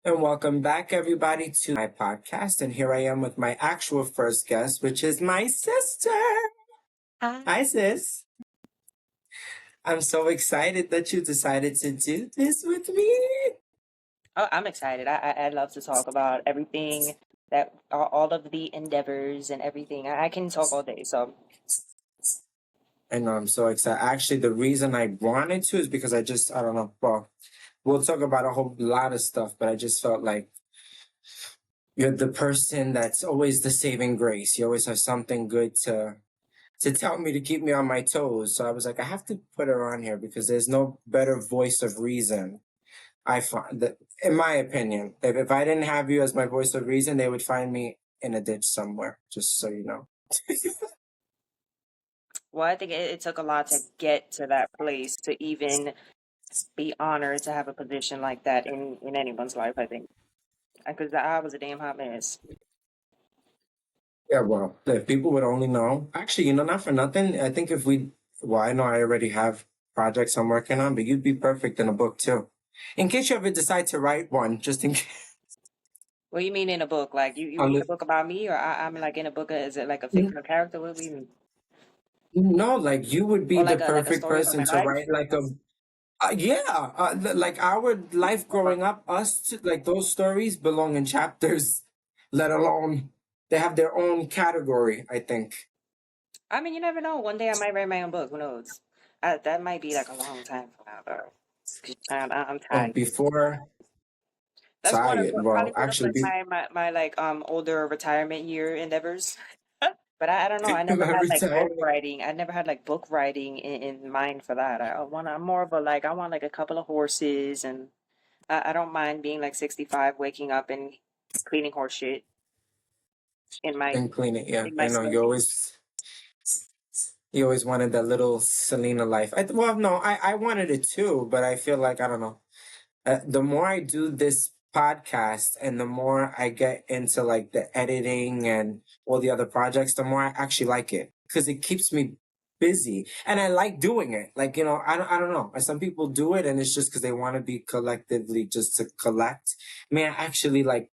And welcome back, everybody, to my podcast. And here I am with my actual first guest, which is my sister. Hi. Hi, sis. I'm so excited that you decided to do this with me. Oh, I'm excited. I love to talk about everything that all of the endeavors and everything. I can talk all day. So, I know I'm so excited. Actually, the reason I wanted to is because I don't know. Well, we'll talk about a whole lot of stuff, but I just felt like you're the person that's always the saving grace. You always have something good to tell me to keep me on my toes. So I was like, I have to put her on here because there's no better voice of reason. I find that, in my opinion, if I didn't have you as my voice of reason, they would find me in a ditch somewhere, just so you know. well, I think it took a lot to get to that place to even be honored to have a position like that in anyone's life. I think because I was a damn hot mess. Yeah, well, if people would only know. Actually, not for nothing. I think well, I know I already have projects I'm working on, but you'd be perfect in a book too. In case you ever decide to write one, just in case. What do you mean in a book? Like you write a book about me, or I'm like in a book? Is it like a fictional character? What do you mean? No, like you would be Or the like a perfect story about person my to life? write like a yeah, like our life Okay. growing up, like those stories belong in chapters, let alone they have their own category, I think. I mean, you never know. One day I might write my own book. Who knows? That might be like a long time from now, though. 'Cause I'm Oh, tired. before That's tired. probably Well, one of actually, like my like older retirement year endeavors. But I don't know. I never had every like book time. writing. I never had like book writing in mind for that. I'm more of a like I want like a couple of horses, and I don't mind being like 65, waking up and cleaning horse shit in my And clean it. Yeah, in my I know sleigh. you always wanted that little Selena life. Well, no, I wanted it too, but I feel like I don't know. The more I do this podcast and the more I get into like the editing and all the other projects, the more I actually like it because it keeps me busy and I like doing it. Like, I don't know. Some people do it and it's just because they want to be collectively just to collect. I mean, I actually like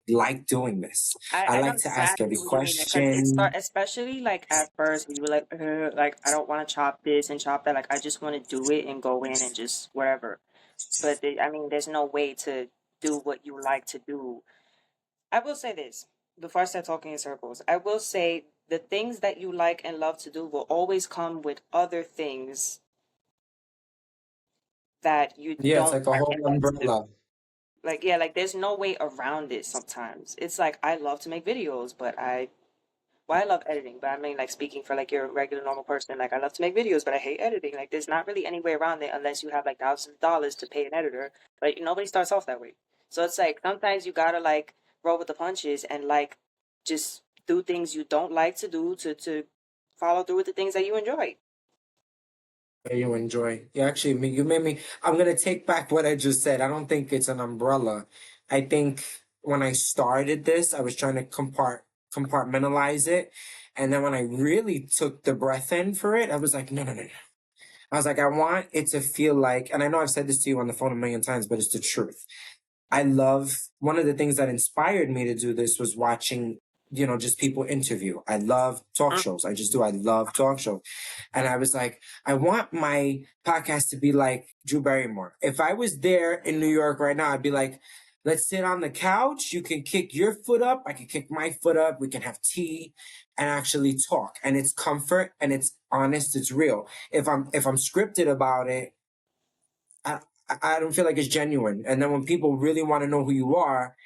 doing this. I I know like to ask exactly every what you mean because it question. start especially like at first you were like I don't want to chop this and chop that. Like I just want to do it and go in and just whatever. But I mean, there's no way to do what you like to do. I will say this before I start talking in circles. I will say the things that you like and love to do will always come with other things that you Yeah, it's don't like a like whole and love to do. umbrella. Like yeah, like there's no way around it sometimes. It's like I love to make videos, but I love editing, but I mean like speaking for like your regular normal person, like I love to make videos, but I hate editing. Like there's not really any way around it unless you have like thousands of dollars to pay an editor. But nobody starts off that way. So it's like sometimes you gotta like roll with the punches and like just do things you don't like to do to follow through with the things that you enjoy. That you enjoy. You actually, you made me. I'm gonna take back what I just said. I don't think it's an umbrella. I think when I started this, I was trying to compartmentalize it, and then when I really took the breath in for it, I was like, no, no, no, no. I was like, I want it to feel like, and I know I've said this to you on the phone a million times, but it's the truth. I love one of the things that inspired me to do this was watching, just people interview. I love talk Mm. shows. I just do. I love talk shows. And I was like, I want my podcast to be like Drew Barrymore. If I was there in New York right now, I'd be like, let's sit on the couch. You can kick your foot up. I can kick my foot up. We can have tea and actually talk. And it's comfort and it's honest. It's real. If I'm scripted about it, I, I don't feel like it's genuine. And then when people really want to know who you are,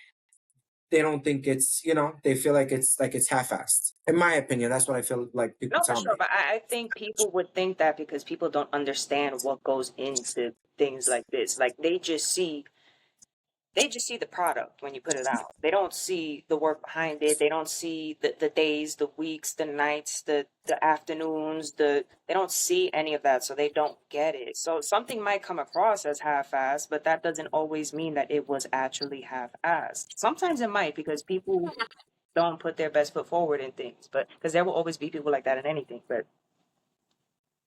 they don't think they feel like it's half-assed. In my opinion, that's what I feel like people No, for tell sure. me. But I think people would think that because people don't understand what goes into things like this. Like they just see the product when you put it out. They don't see the work behind it. They don't see the days, the weeks, the nights, the afternoons, they don't see any of that, so they don't get it. So something might come across as half-assed, but that doesn't always mean that it was actually half-assed. Sometimes it might because people don't put their best foot forward in things, but because there will always be people like that in anything. But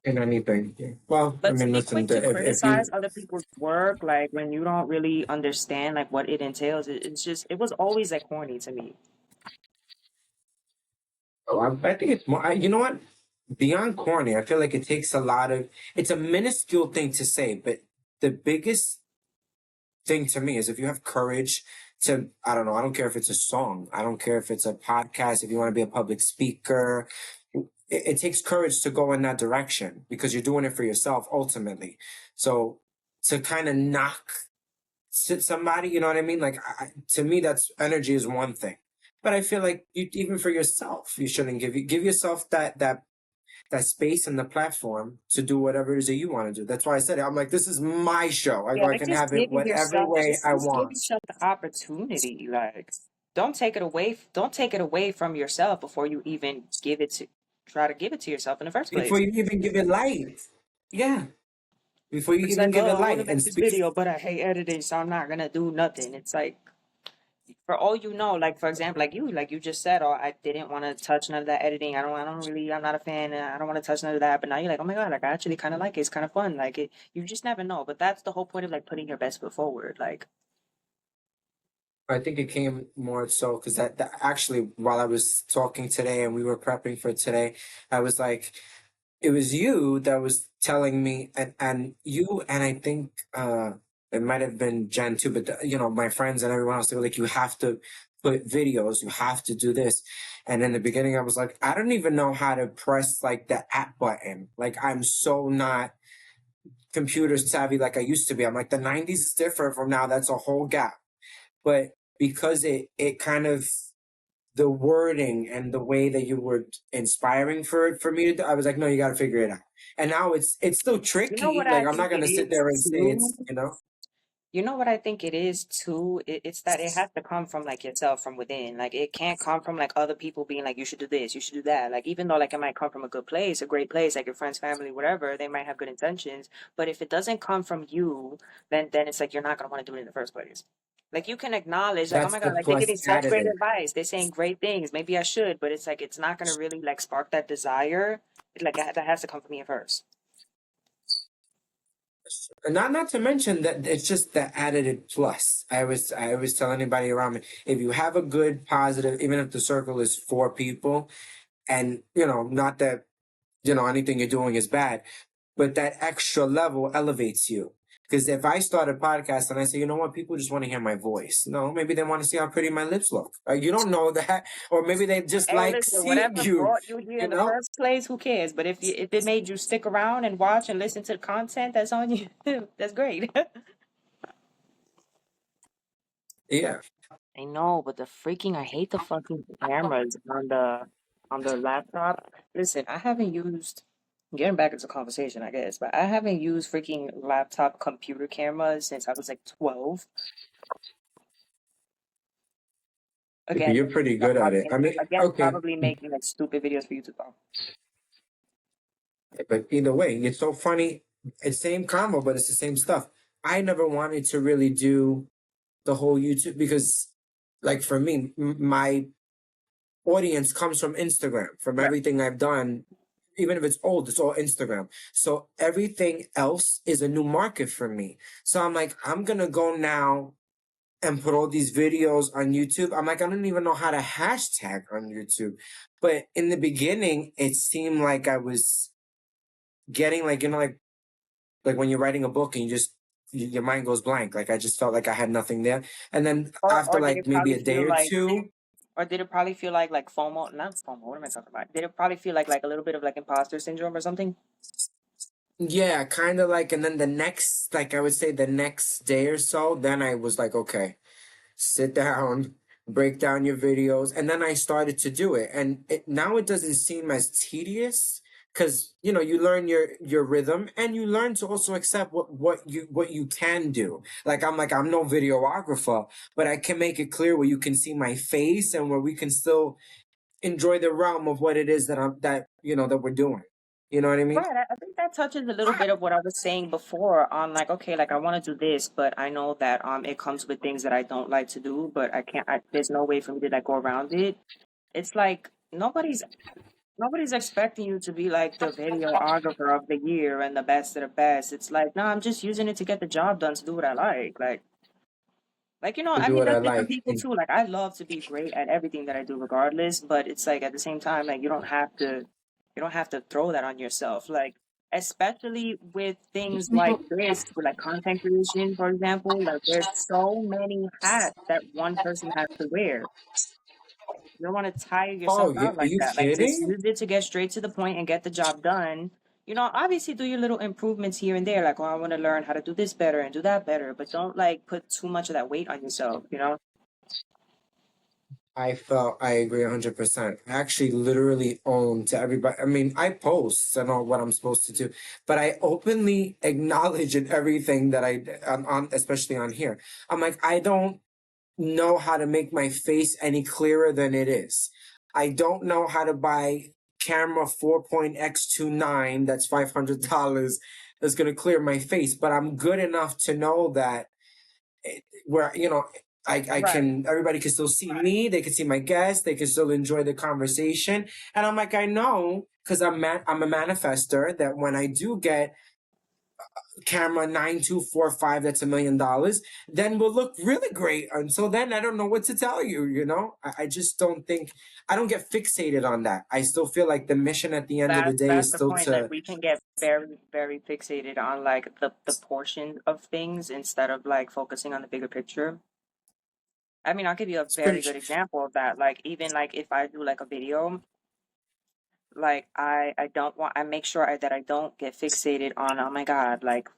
in anything. Yeah. Well, I But to mean, be listen, quick to if criticize you, other people's work, like when you don't really understand like what it entails, it's just it was always like corny to me. oh, I think it's more. You know what? Beyond corny, I feel like it takes a lot of. It's a minuscule thing to say, but the biggest thing to me is if you have courage to, I don't know, I don't care if it's a song, I don't care if it's a podcast, if you want to be a public speaker, it takes courage to go in that direction because you're doing it for yourself ultimately. So to kind of knock somebody, you know what I mean? Like to me, that's energy is one thing, but I feel like you, even for yourself, you shouldn't give yourself that space and the platform to do whatever it is that you want to do. That's why I said it. I'm like, this is my show. Yeah, I like can just have it giving whatever yourself, way I just give want. yourself the opportunity. Like, don't take it away from yourself before you even try to give it to yourself in the first Before place. you even give it light. Yeah. Before you It's even like, give it oh, I want to light. make And this speak. video, but I hate editing, so I'm not gonna do nothing. It's like, for all you know, like for example, like you just said, oh, I didn't want to touch none of that editing. I don't really, I'm not a fan. I don't want to touch none of that. But now you're like, oh my god, like I actually kind of like it. It's kind of fun. Like it, you just never know. But that's the whole point of like putting your best foot forward. Like, I think it came more so because that actually, while I was talking today and we were prepping for today, I was like, it was you that was telling me, and you, and I think it might have been Jen too, but you know, my friends and everyone else, they were like, you have to put videos, you have to do this. And in the beginning, I was like, I don't even know how to press like the app button. Like, I'm so not computer savvy like I used to be. I'm like, the 90s is different from now. That's a whole gap. But because it kind of the wording and the way that you were inspiring for me to do, I was like, no, you got to figure it out. And now it's still you know tricky. what I Like I'm not think it gonna sit is there and say too? it's, you know. You know what I think it is too? It's that it has to come from like yourself from within. Like it can't come from like other people being like, you should do this, you should do that. Like even though like it might come from a good place, a great place, like your friends, family, whatever, they might have good intentions. But if it doesn't come from you, then it's like you're not gonna want to do it in the first place. Like you can acknowledge, like, oh That's my the God, like they're plus giving such great additive. advice. They're saying great things. Maybe I should, but it's like it's not gonna really like spark that desire. Like that has to come from me first. And not to mention that it's just the additive plus. I always tell anybody around me, if you have a good positive, even if the circle is four people, and you know, not that you know anything you're doing is bad, but that extra level elevates you. Because if I start a podcast and I say, you know what, people just want to hear my voice. No, maybe they want to see how pretty my lips look. You don't know that, or maybe they just Hey, like listen, seeing whatever you. brought you here You in the know? first place, who cares? But if it made you stick around and watch and listen to the content that's on you, that's great. Yeah. I know, but the freaking I hate the fucking cameras on the laptop. Listen, I haven't used getting back into conversation, I guess, but I haven't used freaking laptop computer cameras since I was like 12. Again, You're pretty good at it. I mean, okay, probably making like stupid videos for YouTube. Oh, but either way, it's so funny. It's same combo, but it's the same stuff. I never wanted to really do the whole YouTube because, like, for me, my audience comes from Instagram, from right. everything I've done. Even if it's old, it's all Instagram. So everything else is a new market for me. So I'm like, I'm gonna go now and put all these videos on YouTube. I'm like, I don't even know how to hashtag on YouTube. But in the beginning, it seemed like I was getting like, you know, like when you're writing a book and you just your mind goes blank. Like I just felt like I had nothing there. And then after Or did like it maybe probably a day feel or like two, Or did it probably feel like FOMO? Not FOMO. What am I talking about? Did it probably feel like a little bit of like imposter syndrome or something? yeah, kind of like, and then the next, like I would say the next day or so, then I was like, okay, sit down, break down your videos, and then I started to do it, and now it doesn't seem as tedious because you know you learn your rhythm, and you learn to also accept what you can do. Like I'm no videographer, but I can make it clear where you can see my face and where we can still enjoy the realm of what it is that you know that we're doing. You know what I mean? Right. I think that touches a little bit of what I was saying before on like, okay, like I want to do this, but I know that it comes with things that I don't like to do, but I can't. There's no way for me to like go around it. It's like nobody's. Nobody's expecting you to be like the videographer of the year and the best of the best. It's like, no, I'm just using it to get the job done to do what I like. Like, To I do mean, what I that's different like. people too. Like, I love to be great at everything that I do, regardless. But it's like at the same time, like you don't have to throw that on yourself. Like, especially with things like this, with like content creation, for example. Like, there's so many hats that one person has to wear. You don't want to tire Oh, yourself out are like you that. Like, just kidding? use it to get straight to the point and get the job done. Obviously do your little improvements here and there. Like, oh, I want to learn how to do this better and do that better. But don't like put too much of that weight on yourself. I agree 100%. I actually literally own to everybody. I mean, I post and all what I'm supposed to do, but I openly acknowledge in everything that on, especially on here. I'm like, I don't know how to make my face any clearer than it is. I don't know how to buy camera 4.x29 that's $500 that's going to clear my face, but I'm good enough to know that where I Right. can everybody can still see me, they can see my guests, they can still enjoy the conversation. And I'm like, I know because I'm a manifester that when I do get camera 9245 that's $1 million, then we'll look really great. Until then, I don't know what to tell you. I just don't think I don't get fixated on that. I still feel like the mission at the end of the day That's is the still point. Like to we can get very, very fixated on like the portion of things instead of like focusing on the bigger picture. I mean, I'll give you a very sprint. good example of that. Like even like if I do like a video, like I don't want I make sure that I don't get fixated on, oh my God, like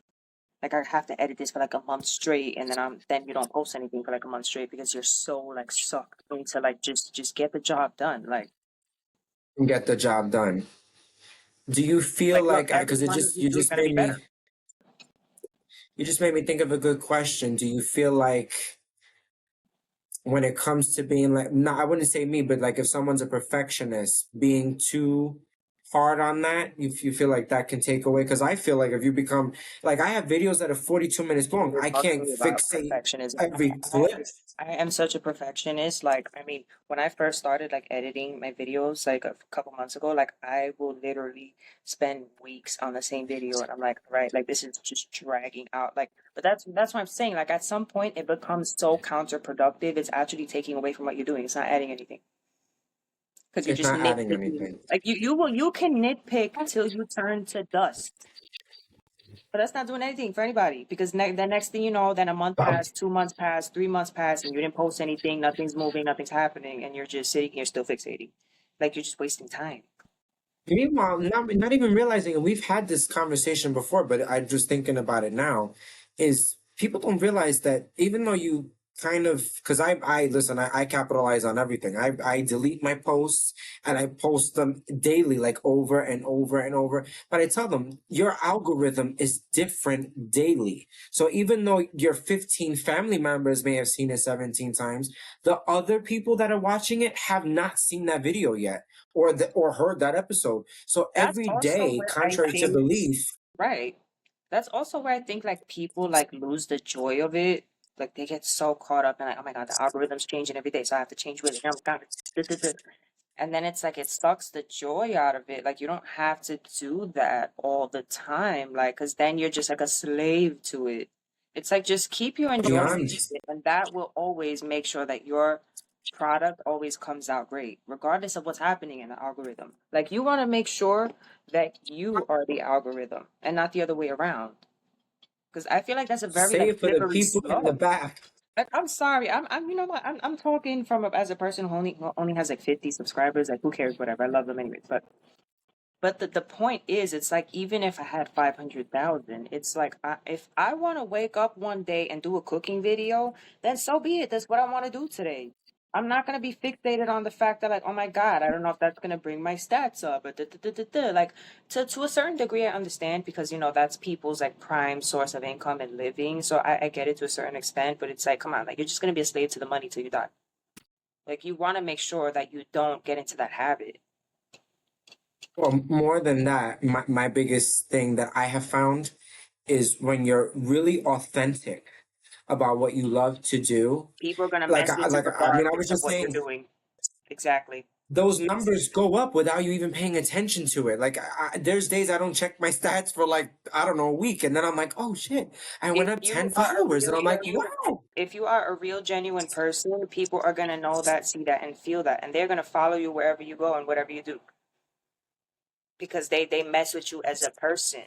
I have to edit this for like a month straight, and then you don't post anything for like a month straight because you're so like sucked into like just get the job done. And get the job done. Do you feel Like look, like every because it one of just these is gonna be better. you just made me think of a good question. Do you feel like when it comes to being like, no, I wouldn't say me, but like if someone's a perfectionist, being too hard on that, you feel like that can take away? Because I feel like if you become like, I have videos that are 42 minutes long, Never I talk to can't me about fixate perfectionism. every clip. I am such a perfectionist. Like, I mean, when I first started like editing my videos like a couple months ago, like I will literally spend weeks on the same video, and I'm like, right, like this is just dragging out. Like, but that's what I'm saying. Like, at some point, it becomes so counterproductive. It's actually taking away from what you're doing. It's not adding anything because you're It's just not adding nitpicking. anything. Like you can nitpick till you turn to dust. But that's not doing anything for anybody because the next thing you know, then a month passed, 2 months passed, 3 months passed, and you didn't post anything, nothing's moving, nothing's happening, and you're just sitting here still fixating. Like you're just wasting time. Meanwhile, not even realizing, and we've had this conversation before, but I'm just thinking about it now, is people don't realize that even though you kind of, because I listen, I capitalize on everything. I delete my posts and I post them daily, like over and over and over. But I tell them your algorithm is different daily. So even though your 15 family members may have seen it 17 times, the other people that are watching it have not seen that video yet or heard that episode. So That's every also day, where I contrary to think, belief, right. That's also where I think like people like lose the joy of it. Like they get so caught up in like, oh my God, the algorithm's changing every day, so I have to change with it. Oh my God. And then it's like it sucks the joy out of it. Like you don't have to do that all the time. Like, because then you're just like a slave to it. It's like just keep your be enjoyment in honest, it, and that will always make sure that your product always comes out great, regardless of what's happening in the algorithm. Like you want to make sure that you are the algorithm and not the other way around. Because I feel like that's a very say like it for the slippery people in the slope. back. Like, I'm sorry. I'm you know what? I'm talking from as a person who only has like 50 subscribers. Like, who cares? Whatever. I love them anyways. But the point is, it's like even if I had 500,000, it's like if I want to wake up one day and do a cooking video, then so be it. That's what I want to do today. I'm not gonna be fixated on the fact that like, oh my God, I don't know if that's gonna bring my stats up or like to a certain degree I understand because that's people's like prime source of income and living. So I get it to a certain extent, but it's like, come on, like you're just gonna be a slave to the money till you die. Like you want to make sure that you don't get into that habit. Well, more than that, my biggest thing that I have found is when you're really authentic about what you love to do. People are gonna Like, mess I, with you like I mean, I was regardless of just what you're saying, doing. Exactly. those numbers go up without you even paying attention to it. Like there's days I don't check my stats for like I don't know a week, and then I'm like, oh shit, I went If up you 10 are a followers, real and I'm like, genuine, wow. if you are a real genuine person, people are gonna know that, see that, and feel that, and they're gonna follow you wherever you go and whatever you do because they mess with you as a person.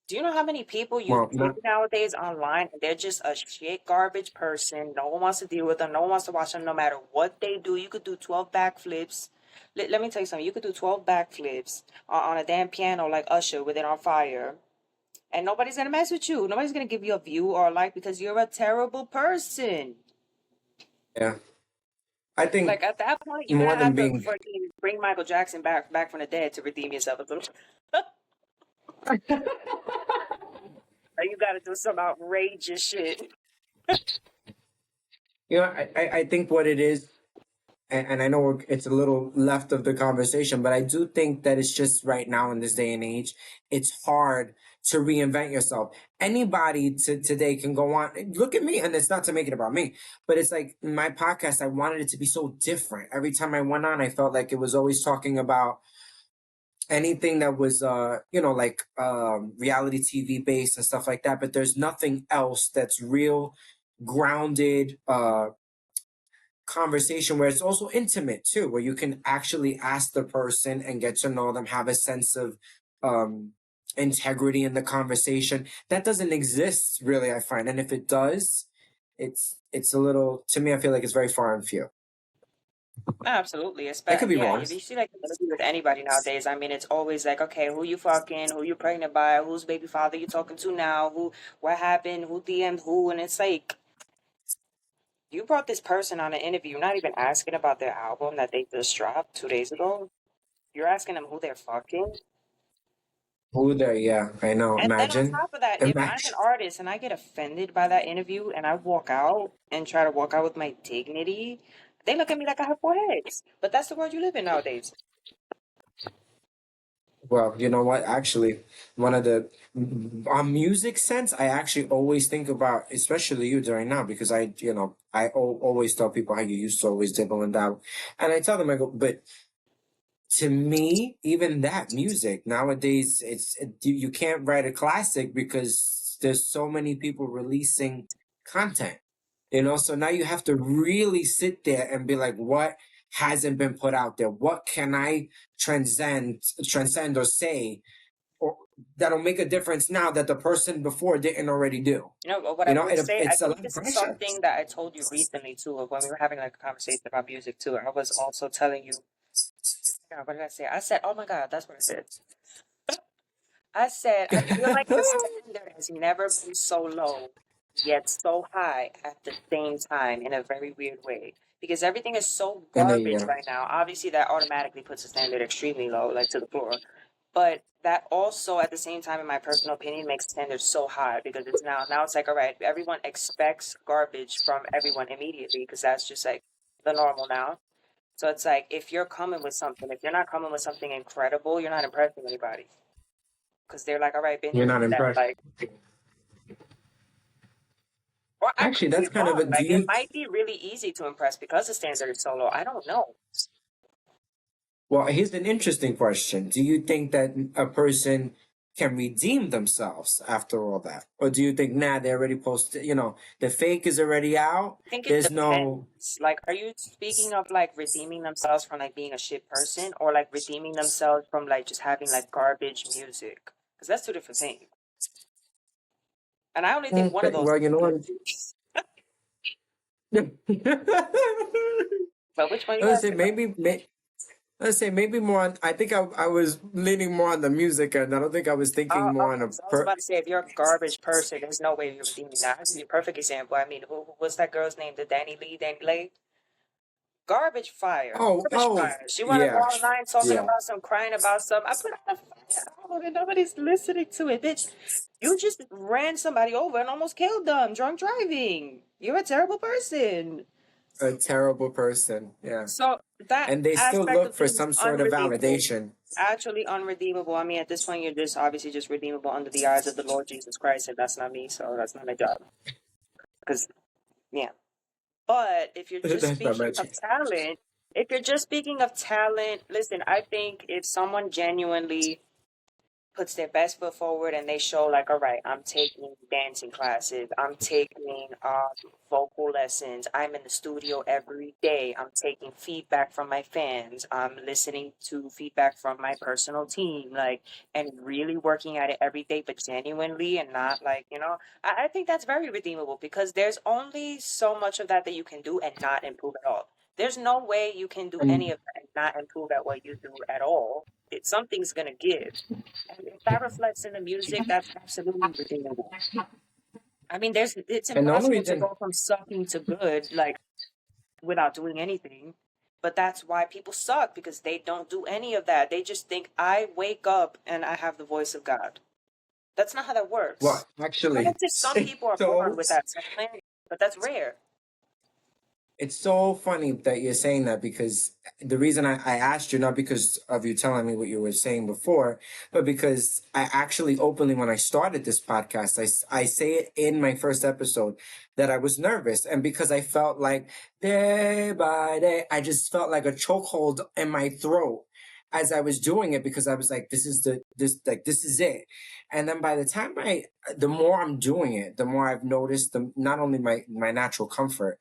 Do you know how many people you Well, see not nowadays online and they're just a shit garbage person? No one wants to deal with them. No one wants to watch them no matter what they do. You could do 12 backflips. Let me tell you something. You could do 12 backflips on a damn piano like Usher with it on fire. And nobody's going to mess with you. Nobody's going to give you a view or a like because you're a terrible person. yeah. I think Like at that point, you're more gonna than have to being fucking bring Michael Jackson back from the dead to redeem yourself. Or you got to do some outrageous shit. I think what it is, and I know it's a little left of the conversation, but I do think that it's just right now in this day and age, it's hard to reinvent yourself. Anybody today can go on. Look at me, and it's not to make it about me, but it's like my podcast. I wanted it to be so different. Every time I went on, I felt like it was always talking about anything that was like reality TV based and stuff like that. But there's nothing else that's real, grounded, conversation where it's also intimate too, where you can actually ask the person and get to know them, have a sense of um integrity in the conversation. That doesn't exist really, I find. And if it does, it's a little, to me, I feel like it's very far and few. Absolutely. I could be Yeah, wrong. if you see like an interview with anybody nowadays, I mean, it's always like, okay, who you fucking, who you pregnant by, whose baby father you talking to now, who, what happened, who DM'd who, and it's like, you brought this person on an interview, you're not even asking about their album that they just dropped 2 days ago. You're asking them who they're fucking. Who there? Yeah, I know. And then on Imagine. top of that, if I'm an Imagine. artist and I get offended by that interview and I walk out and try to walk out with my dignity, they look at me like I have 4 heads. But that's the world you live in nowadays. Well, you know what? Actually, one of the on music sense, I actually always think about, especially you during now, because always tell people how you used to always dibble and dabble, and I tell them, I go, but to me, even that music nowadays, you can't write a classic because there's so many people releasing content, so now you have to really sit there and be like, what hasn't been put out there? What can I transcend or say, or that'll make a difference now that the person before didn't already do? You know, what I would say, I It's a think lot of this is pressure. something that I told you recently too, of when we were having like a conversation about music too. I was also telling you, God, what did I say? I said, oh my God, that's what I said. I said, I feel like the standard has never been so low, yet so high at the same time in a very weird way. Because everything is so And then garbage yeah, right now. Obviously, that automatically puts the standard extremely low, like to the floor. But that also, at the same time, in my personal opinion, makes the standard so high because now it's like, all right, everyone expects garbage from everyone immediately because that's just like the normal now. So it's like if you're coming with something, if you're not coming with something incredible, you're not impressing anybody because they're like, all right, been you're there, not done that. impressed. Like, or I Actually, could be that's kind of a wrong. do Like, it you might be really easy to impress because the standard is so low. I don't know. Well, here's an interesting question. Do you think that a person can redeem themselves after all that? Or do you think, nah, they already posted, the fake is already out? I think it There's no, depends. Like, are you speaking of like redeeming themselves from like being a shit person, or like redeeming themselves from like just having like garbage music? Because that's two different things. And I only think one of those well, you know what? exists. But which one you Let's say asking about? let's say maybe more on, I think I was leaning more on the music, and I don't think I was thinking more on Okay, so I was about to say, if you're a garbage person, there's no way you're redeeming that. I'll give you a perfect example. I mean, what's that girl's name? The Danny Lee? Garbage fire. Garbage oh, fire. She wanna go yeah, online talking yeah. about some, crying about some. I put out a fire album and nobody's listening to it, bitch. You just ran somebody over and almost killed them drunk driving. You're a terrible person. A terrible person, yeah. So that And they still aspect look of for things is some sort of unredeemable. validation. Actually unredeemable. I mean, at this point, you're just obviously just redeemable under the eyes of the Lord Jesus Christ, and that's not me, so that's not my job. Because, yeah. But if you're just That's not speaking much. of talent, If you're just speaking of talent, listen, I think if someone genuinely puts their best foot forward and they show like, all right, I'm taking dancing classes, I'm taking vocal lessons, I'm in the studio every day, I'm taking feedback from my fans, I'm listening to feedback from my personal team, like, and really working at it every day, but genuinely and not like, I think that's very redeemable because there's only so much of that that you can do and not improve at all. There's no way you can do any And of that and not improve at what you do at all. Something's gonna give. And if that reflects in the music, that's absolutely redeemable. I mean, it's and the only impossible to reason, go from sucking to good, like without doing anything. But that's why people suck because they don't do any of that. They just think I wake up and I have the voice of God. That's not how that works. well, actually, Granted, some people are born so with that talent, but that's rare. it's so funny that you're saying that because the reason I asked you, not because of you telling me what you were saying before, but because I actually openly, when I started this podcast, I say it in my first episode that I was nervous. And because I felt like day by day, I just felt like a chokehold in my throat as I was doing it because I was like, this is it. And then by the time the more I'm doing it, the more I've noticed not only my natural comfort,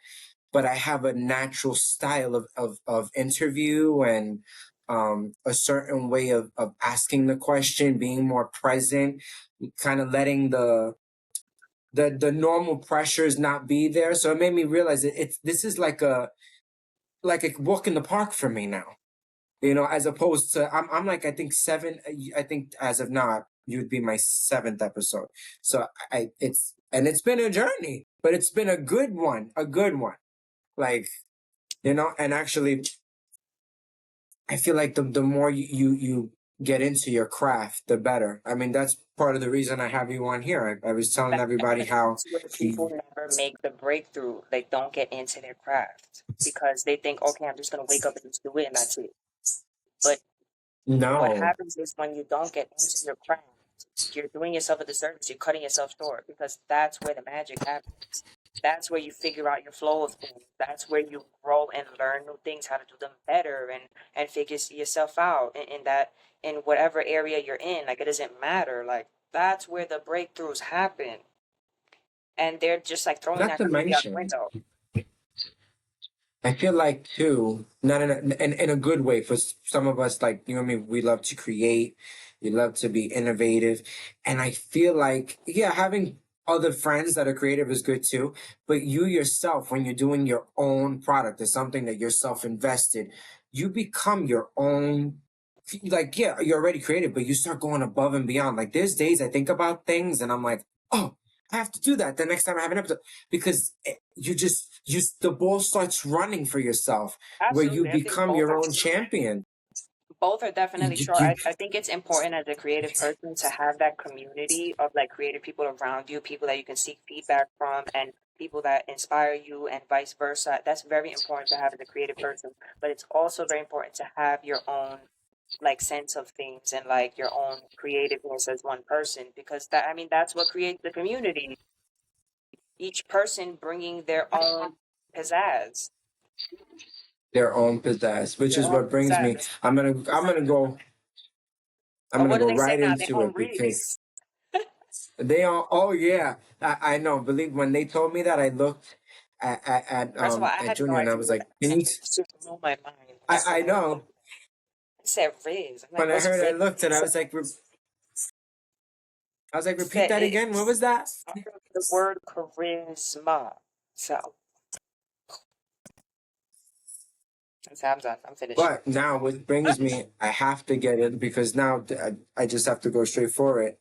but I have a natural style of interview and a certain way of asking the question, being more present, kind of letting the normal pressures not be there. So it made me realize it's this is like a walk in the park for me now. You know, as opposed to I'm like I think seven. I think as of now you'd be my seventh episode. So it's been a journey, but it's been a good one. Like and actually I feel like the more you get into your craft, the better. I mean, that's part of the reason I have you on here. I was telling everybody And how that's where people you never make the breakthrough. They don't get into their craft because they think, okay, I'm just gonna wake up and just do it, and that's it. But what no. happens is when you don't get into your craft, you're doing yourself a disservice. You're cutting yourself short because that's where the magic happens. That's where you figure out your flow of things. That's where you grow and learn new things, how to do them better, and figure yourself out in that in whatever area you're in. Like it doesn't matter. Like that's where the breakthroughs happen, and they're just like throwing Not that to cookie out the mention, window. I feel like too, not in a good way. For some of us, like you and me, we love to create, we love to be innovative, and I feel like having other friends that are creative is good too. But you yourself, when you're doing your own product or something that you're self invested, you become your own. Like you're already creative, but you start going above and beyond. Like there's days I think about things and I'm like, oh, I have to do that the next time I have an episode because the ball starts running for yourself where you Absolutely, I think become your own champion. both are definitely You, true. you, I think it's important as a creative person to have that community of like creative people around you, people that you can seek feedback from, and people that inspire you, and vice versa. That's very important to have as a creative person. But it's also very important to have your own like sense of things and like your own creativeness as one person because that I mean that's what creates the community. Each person bringing their own pizzazz, their own pizzazz, which their is own what brings me. pizzazz. I'm I'm Or gonna what do go they say right now? Their into own it because remix. they are. Oh yeah, I know. Believe when they told me that, I looked First of all, I at had no Junior and I idea was what like, that can you? meant. It just blew my mind. I said, I know. I said Riz. I'm like, When I what's heard, I Riz? looked and I was like, repeat Said that again. What was it's that? part of the word charisma. So I'm done. I'm finished. But now, what brings me, I have to get it because now I just have to go straight for it.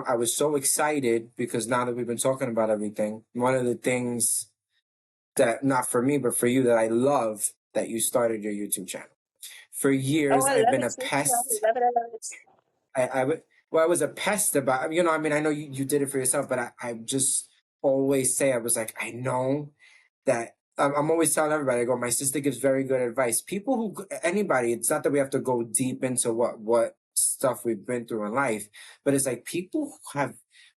I was so excited because now that we've been talking about everything, one of the things that, not for me, but for you, that I love that you started your YouTube channel. For Oh, years, I I've love been it a too. I pest. love it. I love it. I was a pest about, I mean, I know you did it for yourself, but I just always say, I was like, I know that I'm always telling everybody, I go, my sister gives very good advice. People anybody, it's not that we have to go deep into what stuff we've been through in life, but it's like people who have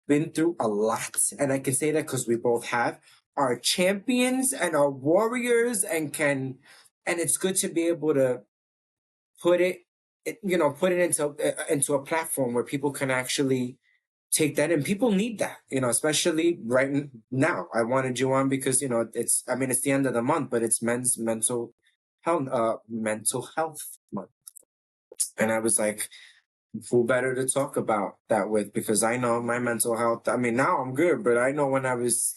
been through a lot. And I can say that because we both have, are champions and are warriors and and it's good to be able to put put it into a platform where people can actually take that, and people need that, especially now. I wanted you on because it's the end of the month, but it's men's mental health month, and I was like, who better to talk about that with? Because I know my mental health. I mean, now I'm good, but I know when I was,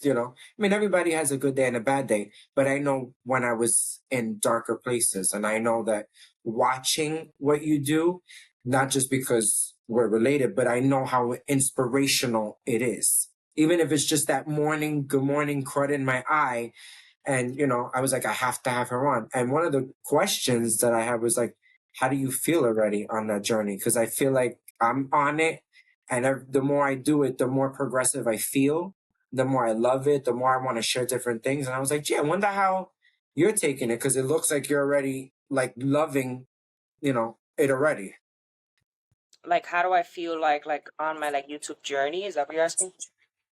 everybody has a good day and a bad day, but I know when I was in darker places. And I know that watching what you do, not just because we're related, but I know how inspirational it is. Even if it's just that morning, good morning crud in my eye, and, I was like, I have to have her on. And one of the questions that I had was like, how do you feel already on that journey? Because I feel like I'm on it. And the more I do it, the more progressive I feel, the more I love it, the more I want to share different things. And I was like, gee, I wonder how you're taking it, because it looks like you're already like loving, it already. Like, how do I feel like on my like YouTube journey? Is that what you're asking?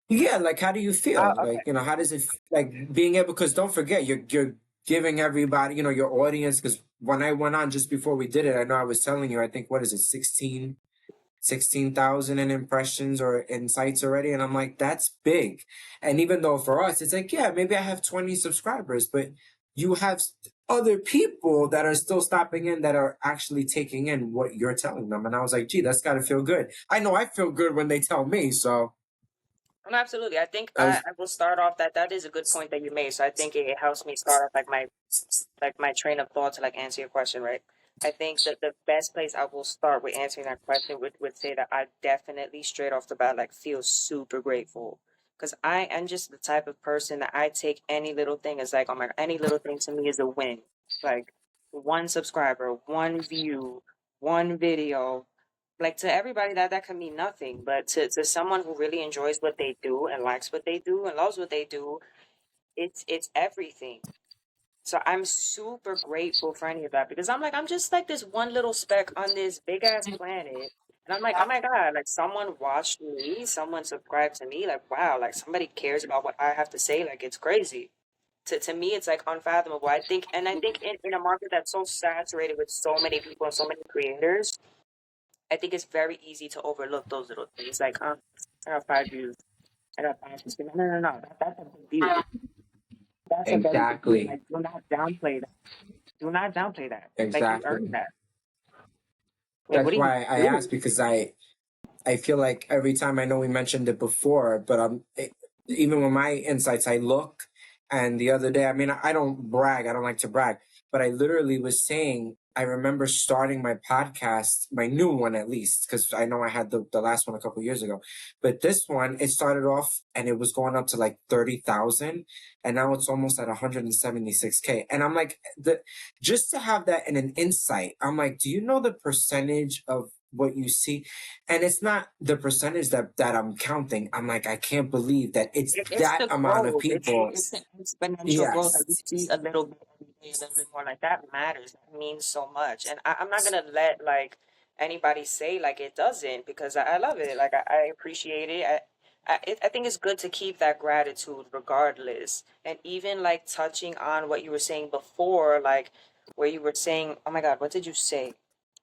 Yeah, like how do you Oh, feel? okay. Like, how does it like being able, because don't forget, you're giving everybody, your audience, because when I went on just before we did it, I know I was telling you, I think what is it, 16,000 in impressions or insights already. And I'm like, that's big. And even though for us, it's like, yeah, maybe I have 20 subscribers, but you have other people that are still stopping in, that are actually taking in what you're telling them. And I was like, gee, that's got to feel good. I know I feel good when they tell me. So Absolutely. I think I was, I will start off that is a good point that you made. So I think it helps me start off like my train of thought to like answer your question, right? I think that the best place I will start with answering that question would say that I definitely straight off the bat like feel super grateful. Because I am just the type of person that I take any little thing as like, oh my God, any little thing to me is a win. Like one subscriber, one view, one video. Like to everybody that can mean nothing. But to someone who really enjoys what they do and likes what they do and loves what they do, it's everything. So I'm super grateful for any of that because I'm just like this one little speck on this big ass planet. And I'm like, oh my God, like someone watched me, someone subscribed to me, like wow, like somebody cares about what I have to say, like it's crazy. To me it's like unfathomable. I think in a market that's so saturated with so many people and so many creators, I think it's very easy to overlook those little things. Like, I got 5 views, I got 5 views. No, no, no, no. That's a big deal. That's a very big deal. exactly, Like, do not downplay that. Do not downplay that. Like you earned exactly. that. Like what That's do you why I asked, do? because I feel like every time, I know we mentioned it before, but even with my insights, I look, and the other day, I mean, I don't brag, I don't like to brag, but I literally was saying, I remember starting my podcast, my new one at least, because I know I had the last one a couple years ago, but this one, it started off and it was going up to like 30,000, and now it's almost at 176K. And I'm like, just to have that in an insight, I'm like, do you know the percentage of what you see? And it's not the percentage that I'm counting. I'm like, I can't believe that it's It's that the amount of growth. people. It's the exponential growth. Like you Yes. see a little bit every day, a little bit more. Like that matters. That means so much. And I'm not gonna let like anybody say like it doesn't because I love it. Like I appreciate it. I think it's good to keep that gratitude regardless. And even like touching on what you were saying before, like where you were saying, oh my God, what did you say?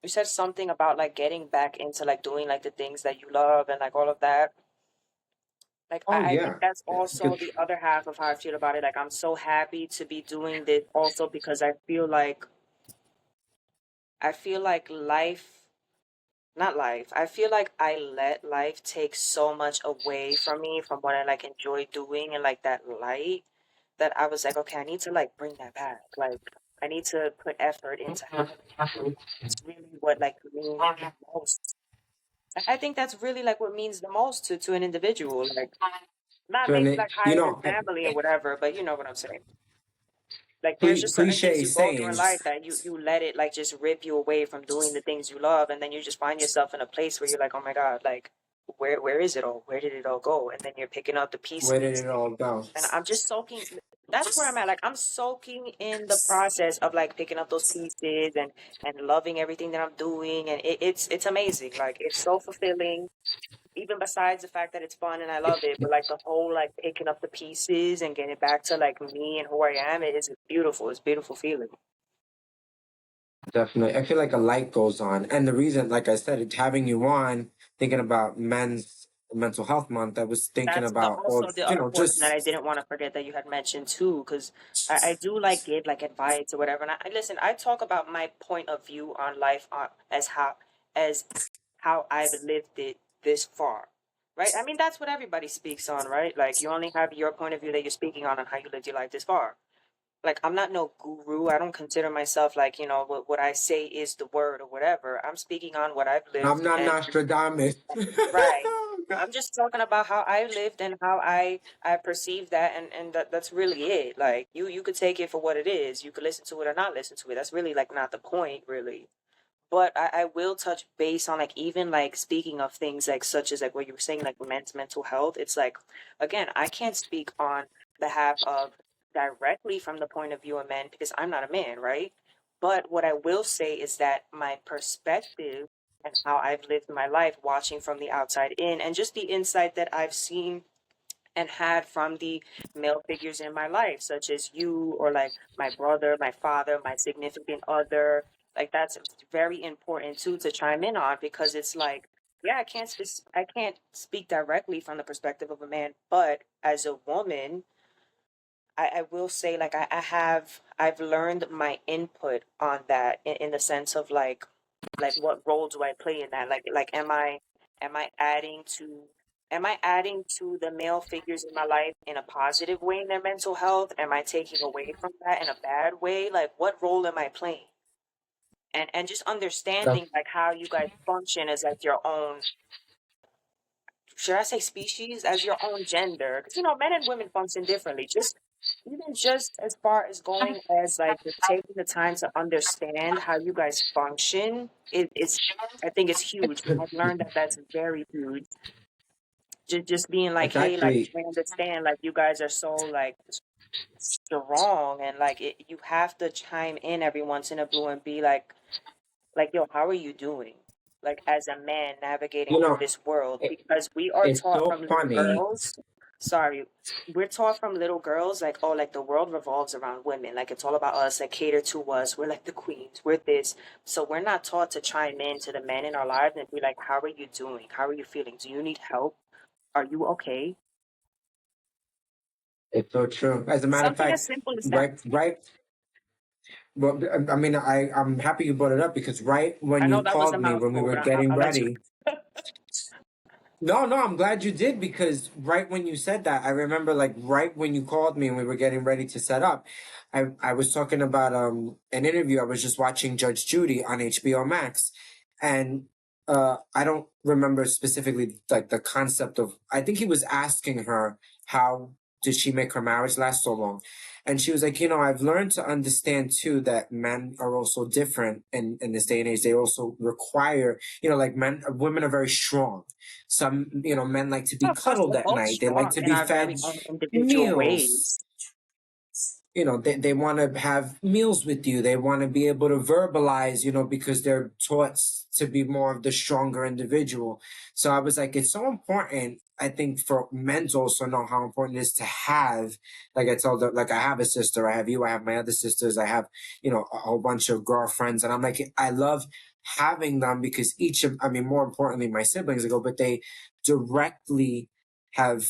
You said something about like getting back into like doing like the things that you love and like all of that. Like Oh I think yeah. that's Yeah. also the other half of how I feel about it. Like I'm so happy to be doing this also because I feel like life, not life. I feel like I let life take so much away from me from what I like enjoy doing and like that light that I was like, okay, I need to like bring that back. Like I need to put effort into having fun. It's really what like means the most. I think that's really like what means the most to an individual. Like not And maybe it, like higher than family or whatever, but you know what I'm saying. Like there's just certain things cliche you go through in life sayings. that you let it like just rip you away from doing the things you love, and then you just find yourself in a place where you're like, oh my God, like where is it all? Where did it all go? And then you're picking up the Where did pieces, it all go? and I'm just soaking. That's where I'm at. Like I'm soaking in the process of like picking up those pieces and loving everything that I'm doing, and it's amazing. Like it's so fulfilling even besides the fact that it's fun and I love it, but like the whole like picking up the pieces and getting back to like me and who I am, it is beautiful. It's a beautiful feeling. Definitely. I feel like a light goes on. And the reason, like I said, it's having you on, thinking about men's mental health month, I was thinking That's the about all, also the you other know, portion that I just didn't want to forget that you had mentioned too, because I do like give like advice or whatever. And I listen, I talk about my point of view on life as how I've lived it this far. Right? I mean that's what everybody speaks on, right? Like you only have your point of view that you're speaking on how you lived your life this far. Like I'm not no guru. I don't consider myself like, what I say is the word or whatever. I'm speaking on what I've I'm lived not and Nostradamus. right. I'm just talking about how I lived and how I perceive that and that's really it. Like you could take it for what it is. You could listen to it or not listen to it. That's really like not the point really. But I will touch base on like even like speaking of things like such as like what you were saying like men's mental health. It's like again, I can't speak on behalf of directly from the point of view of men because I'm not a man, right? But what I will say is that my perspective and how I've lived my life watching from the outside in and just the insight that I've seen and had from the male figures in my life, such as you or like my brother, my father, my significant other. Like that's very important too to chime in on because it's like, yeah, I can't speak directly from the perspective of a man, but as a woman, I will say like I've learned my input on that in the sense of like what role do I play in that? Like am I adding to am I adding to the male figures in my life in a positive way in their mental health? Am I taking away from that in a bad way? Like what role am I playing? And just So, understanding like how you guys function as like your own should I say species as your own gender? Because men and women function differently. Just even just as far as going as like just taking the time to understand how you guys function, it's I think it's huge. I've learned that that's very huge. Just being like, it's hey, like actually, I understand, like you guys are so like strong, and like you have to chime in every once in a blue and be like, yo, how are you doing? Like as a man navigating you through know, this world, it, because we are it's taught so from little funny. girls. Sorry, we're taught from little girls like, oh, like the world revolves around women. Like it's all about us. Like cater to us. We're like the queens. We're this. So we're not taught to chime in to the men in our lives and be like, how are you doing? How are you feeling? Do you need help? Are you okay? It's so true. As a matter of Something as fact, simple as that. right. Well, I mean, I'm happy you brought it up because right I when know you that was a called me when we mouthful, were but getting I'll let you. ready. No, no, I'm glad you did because right when you said that, I remember like right when you called me and we were getting ready to set up, I was talking about an interview I was just watching Judge Judy on HBO Max, and I don't remember specifically like the concept of I think he was asking her how did she make her marriage last so long, and she was like, I've learned to understand too that men are also different in this day and age. They also require, like women are very strong. Some, men like to be Of course, cuddled we're at both night. They like strong to in be our fed very own individual meals. ways. They want to have meals with you. They want to be able to verbalize, because they're taught to be more of the stronger individual. So I was like, it's so important, I think, for men to also know how important it is to have, like I told them, like I have a sister, I have you, I have my other sisters, I have, a whole bunch of girlfriends. And I'm like, I love having them because I mean, more importantly, my siblings ago, but they directly have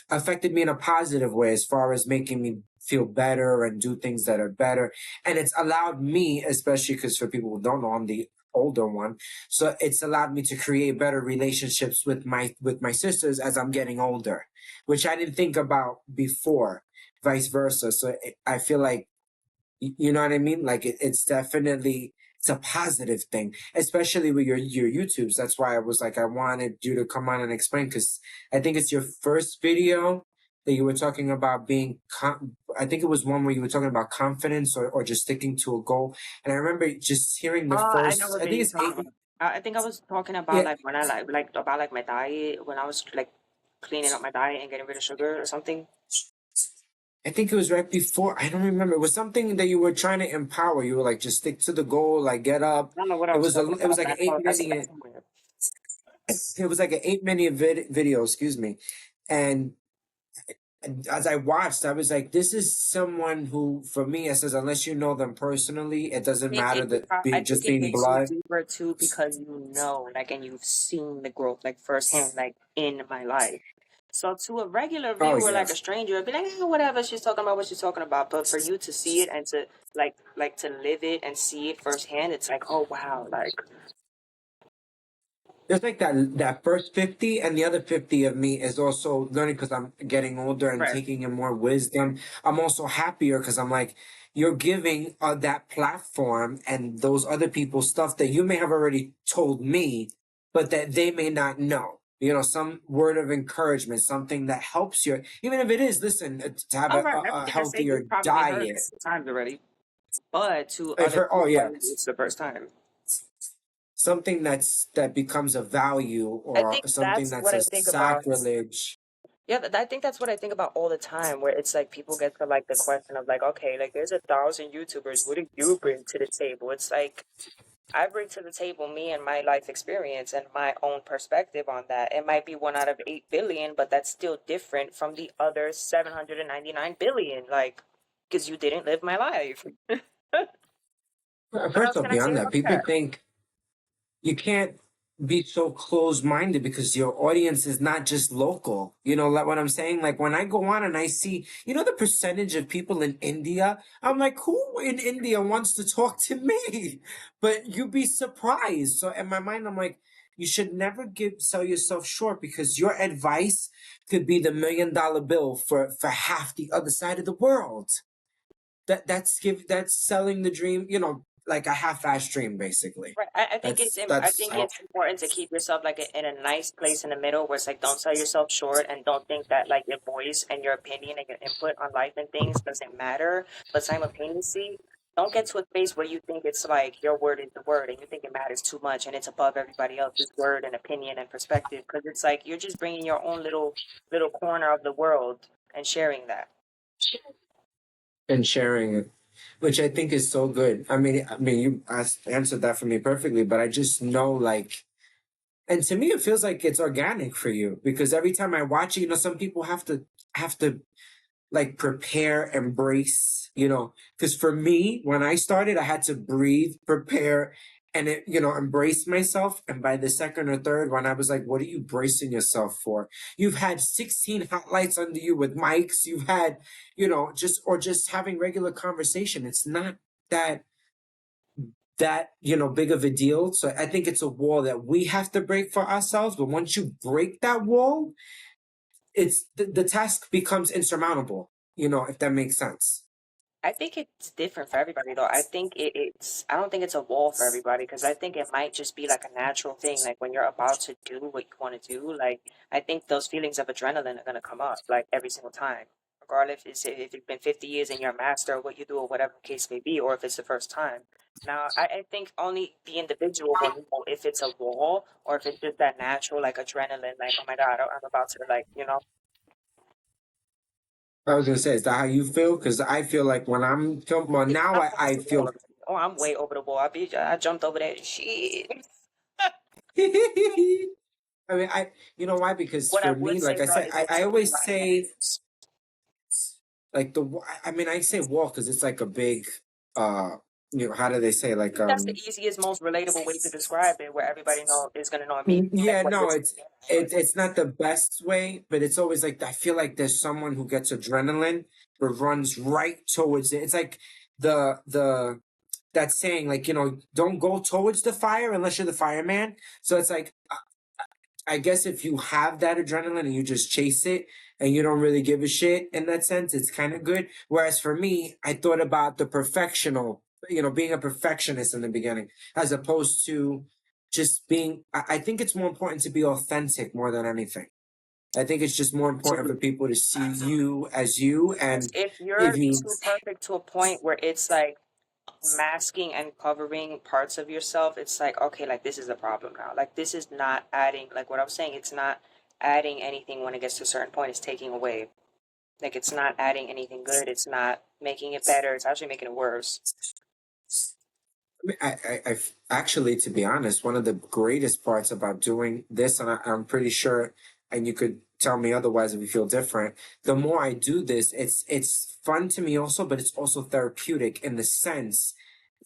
affected me in a positive way as far as making me feel better and do things that are better. And it's allowed me, especially because for people who don't know, I'm the older one. So it's allowed me to create better relationships with my sisters as I'm getting older, which I didn't think about before, vice versa. So I feel like you know what I mean? Like it's a positive thing, especially with your YouTubes. That's why I was like, I wanted you to come on and explain because I think it's your first video that you were talking about I think it was one where you were talking about confidence or just sticking to a goal. And I remember just hearing the I know first, what I think video you're it's talking eight. about. I think I was talking about Yeah, like when I like about like my diet when I was like cleaning up my diet and getting rid of sugar or something. I think it was right before. I don't remember. It was something that you were trying to empower. You were like, just stick to the goal, like get up. I don't know what I It was was a, talking it was about, like but an eight I saw that minute somewhere. it was like an 8 minute video, excuse me. And as I watched, I was like, this is someone who, for me, it says, unless you know them personally, it doesn't matter that I being think just it being hits you blood. deeper too because you know, like, and you've seen the growth, like, firsthand, like, in my life. So to a regular Oh viewer, yeah. like a stranger, it'd be like, whatever, she's talking about what she's talking about. But for you to see it and to like to live it and see it firsthand, it's like, oh wow, like, There's like that first 50, and the other 50 of me is also learning because I'm getting older and right. taking in more wisdom. I'm also happier because I'm like, you're giving that platform and those other people stuff that you may have already told me, but that they may not know. You know, some word of encouragement, something that helps you, even if it is, listen, to have All right, a everything I said you've healthier probably heard diet. times already. But to I've other heard, oh people, yeah, it's the first time. something that becomes a value I or think something that's that's what I a think about. sacrilege. Yeah, I think that's what I think about all the time, where it's like people get to like the question of like, okay, like there's 1,000 YouTubers. What do you bring to the table? It's like I bring to the table me and my life experience and my own perspective on that. It might be 1 out of 8 billion, but that's still different from the other 799 billion. Like, because you didn't live my life. What First else off, can I say beyond that, about people that? think you can't be so closed-minded because your audience is not just local. You know, like what I'm saying? Like when I go on and I see, you know, the percentage of people in India, I'm like, who in India wants to talk to me? But you'd be surprised. So in my mind, I'm like, you should never sell yourself short because your advice could be the $1 million bill for half the other side of the world. That's selling the dream, you know, like a half-assed dream, basically. Right. I That's think how. it's important to keep yourself like in a nice place in the middle where it's like don't sell yourself short and don't think that like your voice and your opinion and your input on life and things doesn't matter. But simultaneously, don't get to a space where you think it's like your word is the word and you think it matters too much and it's above everybody else's word and opinion and perspective because it's like you're just bringing your own little corner of the world and sharing that. And sharing it, which I think is so good. I mean, you answered that for me perfectly, but I just know, like, and to me, it feels like it's organic for you because every time I watch it, you know, some people have to like prepare, embrace, you know, because for me, when I started, I had to breathe, prepare, and embrace myself. And by the second or third one, I was like, what are you bracing yourself for? You've had 16 hot lights under you with mics. You've had, just having regular conversation. It's not that big of a deal. So I think it's a wall that we have to break for ourselves. But once you break that wall, it's the task becomes insurmountable, if that makes sense. I think it's different for everybody though. I think I don't think it's a wall for everybody because I think it might just be like a natural thing. Like when you're about to do what you want to do, like I think those feelings of adrenaline are gonna come up like every single time, regardless if it's been 50 years and you're a master of what you do or whatever the case may be, or if it's the first time. Now, I think only the individual will know if it's a wall or if it's just that natural like adrenaline, like oh my God, I'm about to like I was gonna say, is that how you feel? Because I feel like when well, now I'm I over the wall. feel. Oh, I'm way over the wall. I jumped over that shit. I mean, you know why? Because What I for would me, say like I though said, is I it took me a always lot of say, years. like I mean, I say wall because it's like a big, uh, how do they say, I like, think that's the easiest, most relatable way to describe it, where everybody know is gonna know immediately like yeah, what you're no, saying. it's not the best way, but it's always like I feel like there's someone who gets adrenaline but runs right towards it. It's like the that saying, like, don't go towards the fire unless you're the fireman. So it's like I guess if you have that adrenaline and you just chase it and you don't really give a shit in that sense, it's kind of good. Whereas for me, I thought about the perfectional, being a perfectionist in the beginning, as opposed to just being. I think it's more important to be authentic more than anything. I think it's just more important for Absolutely. people to see you as you. Because And if if you're you, too perfect to a point where it's like masking and covering parts of yourself, it's like okay, like this is a problem now. Like this is not adding, like what I was saying, it's not adding anything when it gets to a certain point. It's taking away. Like it's not adding anything good. It's not making it better. It's actually making it worse. actually, to be honest, one of the greatest parts about doing this, and I'm pretty sure, and you could tell me otherwise if you feel different. The more I do this, it's fun to me also, but it's also therapeutic in the sense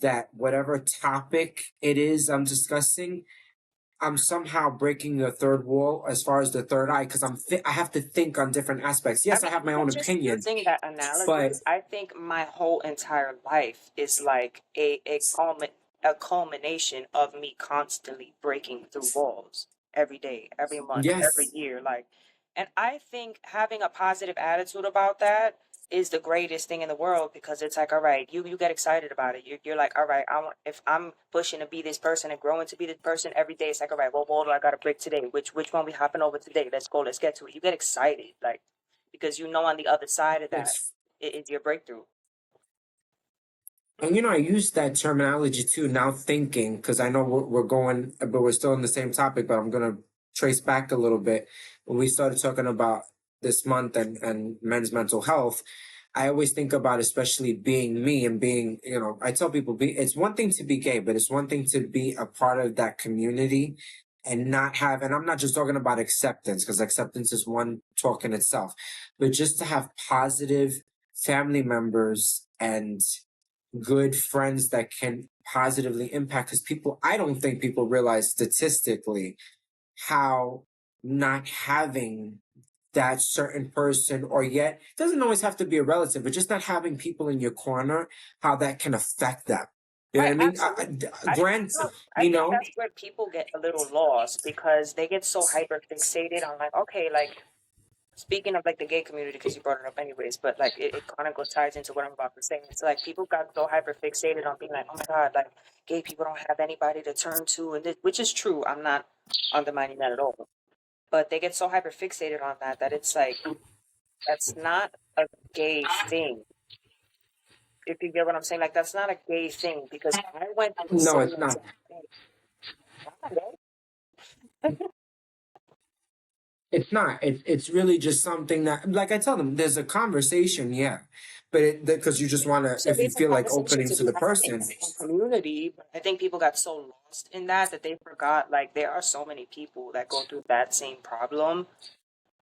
that whatever topic it is I'm discussing, I'm somehow breaking the third wall as far as the third eye because I have to think on different aspects. I Yes, I mean, have my even own just opinion, using that analogy, but I think my whole entire life is like a culmination of me constantly breaking through walls every day, every month, every yes, year. Like, and I think having a positive attitude about that is the greatest thing in the world because it's like, all right, you get excited about it. You're like, all right, if I'm pushing to be this person and growing to be this person every day, it's like, all right, what wall do I got to break today? Which one we hopping over today? Let's go, let's get to it. You get excited, like because you know on the other side of that it's it is your breakthrough. and I use that terminology too now thinking because I know we're going, but we're still in the same topic. But I'm gonna trace back a little bit when we started talking about this month and men's mental health. I always think about especially being me and being, I tell people it's one thing to be gay, but it's one thing to be a part of that community and not have, and I'm not just talking about acceptance because acceptance is one talk in itself, but just to have positive family members and good friends that can positively impact because I don't think people realize statistically how not having that certain person, or yet it doesn't always have to be a relative, but just not having people in your corner, how that can affect them. You know Right, what I mean? absolutely. Grant, I you think know, that's where people get a little lost because they get so hyper fixated on like, okay, like speaking of like the gay community because you brought it up anyways, but like it kind of goes ties into what I'm about to say. It's like people got so hyper fixated on being like, oh my god, like gay people don't have anybody to turn to, and which is true. I'm not undermining that at all, but they get so hyper fixated on that that it's like that's not a gay thing. If you get what I'm saying, like that's not a gay thing because I went through the no, same it's not. exact thing. I'm not gay. It's not. It's really just something that, like I tell them, there's a conversation, yeah, but because you just want to, So if you there's a feel like conversation opening to to be the had in person, the community, but I think people got so lost in that that they forgot like there are so many people that go through that same problem.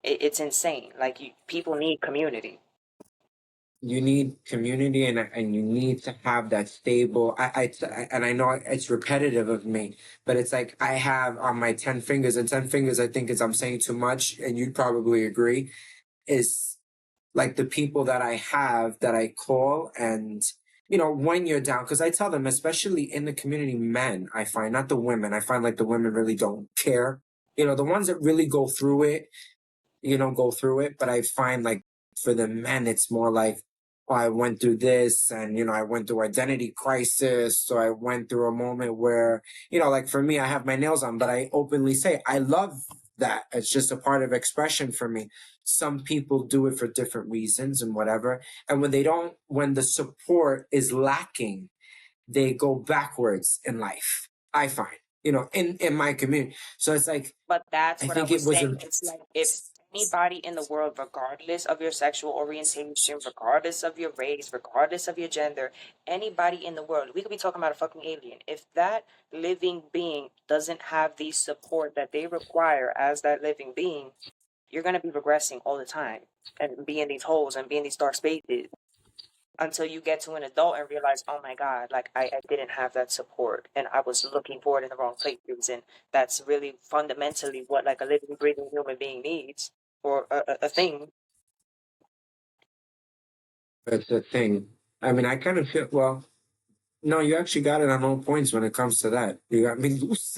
It's insane. Like people need community. you need community and you need to have that stable and I know it's repetitive of me, but it's like I have on my 10 fingers, and 10 fingers I think is I'm saying too much, and you'd probably agree, is like the people that I have that I call, and when you're down, because I tell them, especially in the community, men, I find, not the women, I find like the women really don't care, the ones that really go through it. But I find like for the men, it's more like, oh, I went through this, and I went through identity crisis. So I went through a moment where, like for me, I have my nails on, but I openly say I love that. It's just a part of expression for me. Some people do it for different reasons and whatever. And when the support is lacking, they go backwards in life. I find, in my community. So it's like, But that's I what I think it was was. saying. It's like if anybody in the world, regardless of your sexual orientation, regardless of your race, regardless of your gender, anybody in the world, we could be talking about a fucking alien. If that living being doesn't have the support that they require as that living being, you're going to be regressing all the time and be in these holes and be in these dark spaces until you get to an adult and realize, oh my God, like I didn't have that support and I was looking for it in the wrong places. And that's really fundamentally what like a living, breathing human being needs or a thing. That's the thing. I mean, I kind of feel, well, no, you actually got it on all points when it comes to that. You got me loose.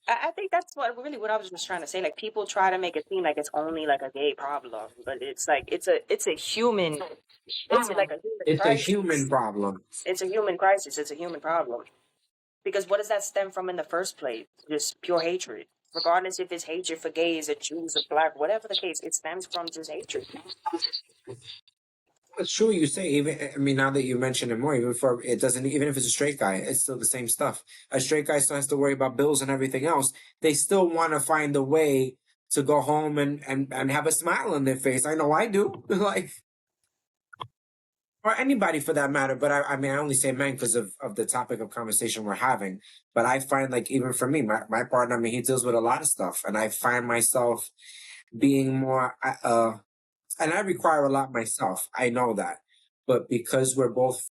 I think that's what I was just trying to say. Like people try to make it seem like it's only like a gay problem, but it's like it's a human it's like a human It's a human crisis. problem. It's a human crisis. It's a human problem. Because what does that stem from in the first place? Just pure hatred. Regardless if it's hatred for gays or Jews or black, whatever the case, it stems from just hatred. It's true you say, even, I mean, now that you mention it more, even for, it doesn't, even if it's a straight guy, it's still the same stuff. A straight guy still has to worry about bills and everything else. They still want to find a way to go home and have a smile on their face. I know I do. Like, or anybody for that matter. But I mean, I only say men because of the topic of conversation we're having. But I find like even for me, my partner, I mean, he deals with a lot of stuff, and I find myself. being more and I require a lot myself. I know that. But because we're both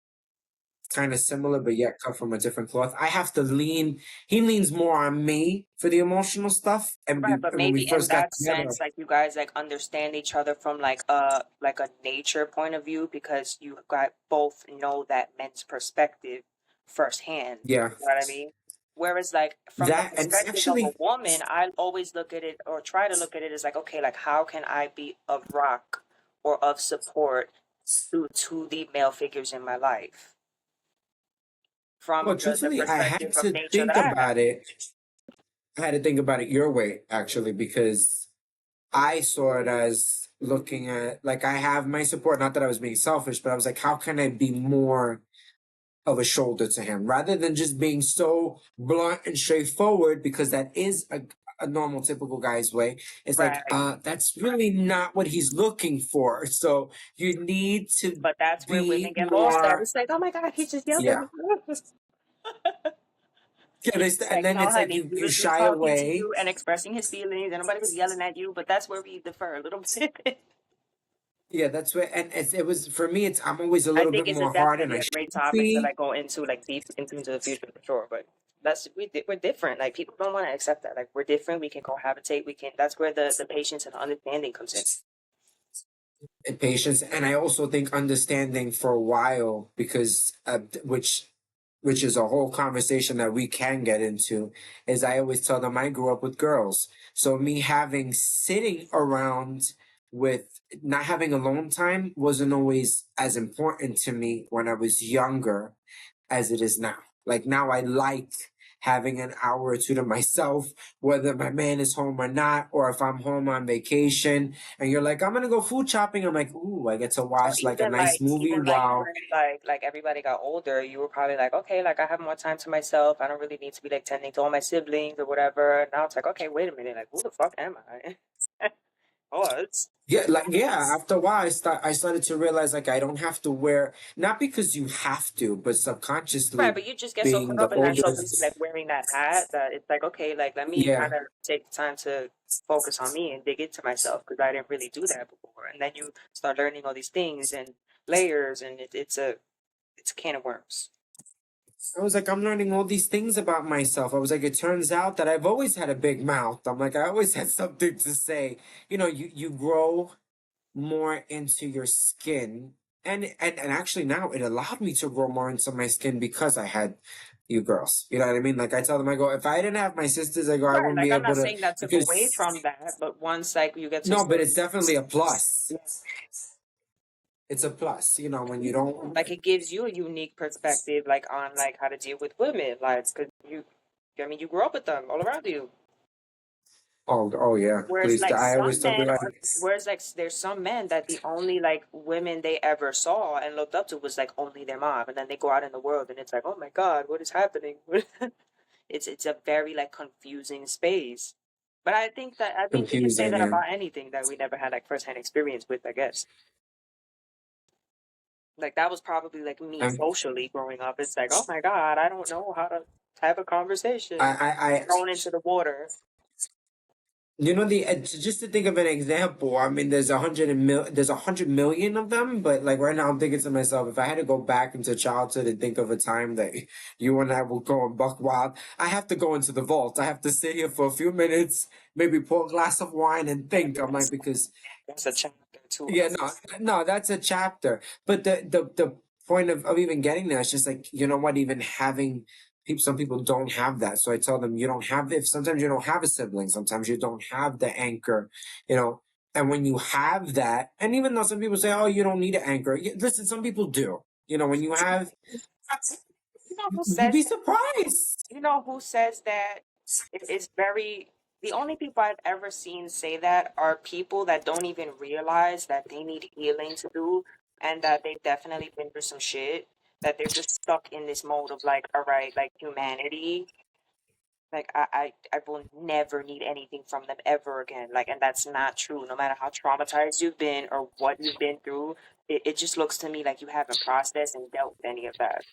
kind of similar but yet cut from a different cloth, I have to lean he leans more on me for the emotional stuff. Right, but And when we maybe in first got that together, sense, like you guys like understand each other from like a nature point of view because you got both know that men's perspective firsthand. yeah. You know what I mean? Whereas like from the That and perspective of a actually woman, I always look at it or try to look at it as like, okay, like how can I be of rock or of support to the male figures in my life well from the truthfully I had perspective of to nature think that I have. about it. I had to think about it your way actually because I saw it as looking at like I have my support, not that I was being selfish, but I was like, how can I be more of a shoulder to him rather than just being so blunt and straightforward because that is a normal typical guy's way. It's like Right. that's really not what he's looking for, so you need to But that's where women be get lost at. more. It's like, oh my God, he just yelled at Yeah, me. yeah, and Like, then no, it's like honey, you he you was just shy talking to away. you and expressing his feelings, and nobody was yelling at you. But that's where we differ a little bit. Yeah, that's where and it was for me. It's I'm always a I little think bit it's a more hard, and definitely I a great should topic to be. like go into like deep into the future for sure. But that's we're different. Like people don't want to accept that. Like we're different. We can cohabitate. We can. That's where the patience and understanding comes in. And patience, and I also think understanding for a while because which is a whole conversation that we can get into. Is I always tell them I grew up with girls, so me having sitting around with not having alone time wasn't always as important to me when I was younger as it is now. Like now, I like having an hour or two to myself, whether my man is home or not, or if I'm home on vacation. And you're like, I'm gonna go food shopping. I'm like, ooh, I get to Or watch like a nice movie. even like Wow. when like everybody got older, you were probably like, okay, like I have more time to myself. I don't really need to be like tending to all my siblings or whatever. Now it's like, okay, wait a minute, like who the fuck am I? Was Yeah, like yeah. After a while, I started to realize like I don't have to wear not because you have to, but right, subconsciously but you just get so caught being the up in that, so busy oldest. like wearing that hat that it's like, okay, like let me Yeah, kind of take the time to focus on me and dig into myself because I didn't really do that before. And then you start learning all these things and layers, and it's a can of worms. I was like, I'm learning all these things about myself. I was like, it turns out that I've always had a big mouth. I'm like, I always had something to say. You grow more into your skin. And actually now it allowed me to grow more into my skin because I had you girls. You know what I mean? Like I tell them, I go, if I didn't have my sisters, I go, I Right, wouldn't like be I'm able not to saying that took away because from that, but once like you get to a no, but it's certain, definitely a plus. yeah, It's a plus, when you don't. like it gives you a unique perspective, like on like how to deal with women, like because I mean, you grew up with them all around you. Oh yeah, Whereas please. like I always some tell men people are, like, whereas like there's some men that the only like women they ever saw and looked up to was like only their mom, and then they go out in the world and it's like, oh my God, what is happening? It's a very like confusing space. But I think we can say confusing that and about anything that we never had like firsthand experience with, I guess. Like that was probably like me I'm, socially growing up. It's like, oh my God, I don't know how to have a I, conversation. I Thrown into the water. just to think of an example. I mean, there's 100 million of them, but like right now, I'm thinking to myself, if I had to go back into childhood and think of a time that you and I will go and buck wild, I have to go into the vault. I have to sit here for a few minutes, maybe pour a glass of wine and think. I'm like, because That's a chapter too. yeah, no, that's a chapter. But the point of even getting there is just like, you know what, even having people, some people don't have that. So I tell them, you don't have, if sometimes you don't have a sibling, sometimes you don't have the anchor, you know, and when you have that, and even though some people say, oh, you don't need an anchor, listen, some people do. When you have, You know who you'd says be that? surprised. You know who says that? It's very. The only people I've ever seen say that are people that don't even realize that they need healing to do, and that they've definitely been through some shit. That they're just stuck in this mode of like, all right, like humanity. Like I will never need anything from them ever again. Like, and that's not true. No matter how traumatized you've been or what you've been through, it just looks to me like you haven't processed and dealt with any of that.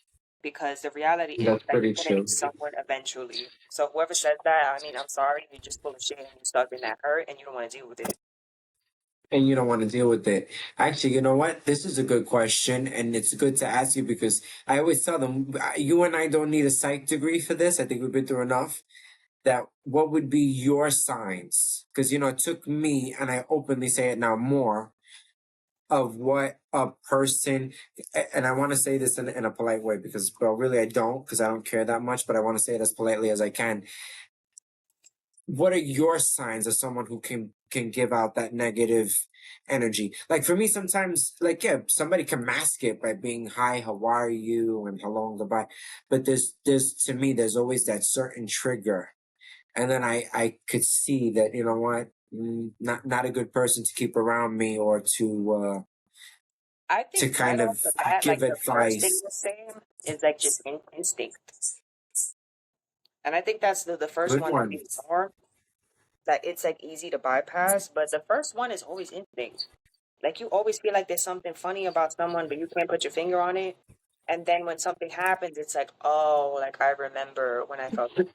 Because the reality is That's that pretty you're gonna true. need someone eventually. So whoever says that, I mean, I'm sorry, you're just full of shit and you're stuck in that hurt and you don't want to deal with it. and you don't want to deal with it. Actually, you know what? This is a good question, and it's good to ask you because I always tell them, you and I don't need a psych degree for this. I think we've been through enough. That what would be your signs? Because it took me, and I openly say it now more of what a person, and I want to say this in a polite way because, well, really I don't because I don't care that much, but I want to say it as politely as I can. What are your signs of someone who can give out that negative energy? Like for me, sometimes, like yeah, somebody can mask it by being hi, how are you, and hello and goodbye. But there's to me, there's always that certain trigger, and then I could see that what, not a good person to keep around me or I to think right kind off of the bat, give like the first thing advice. you're saying is like just instinct. And I think that's the first Good one to one. be ignored. That it's like easy to bypass, but the first one is always instinct. Like you always feel like there's something funny about someone, but you can't put your finger on it. And then when something happens, it's like, oh, like I remember when I felt this.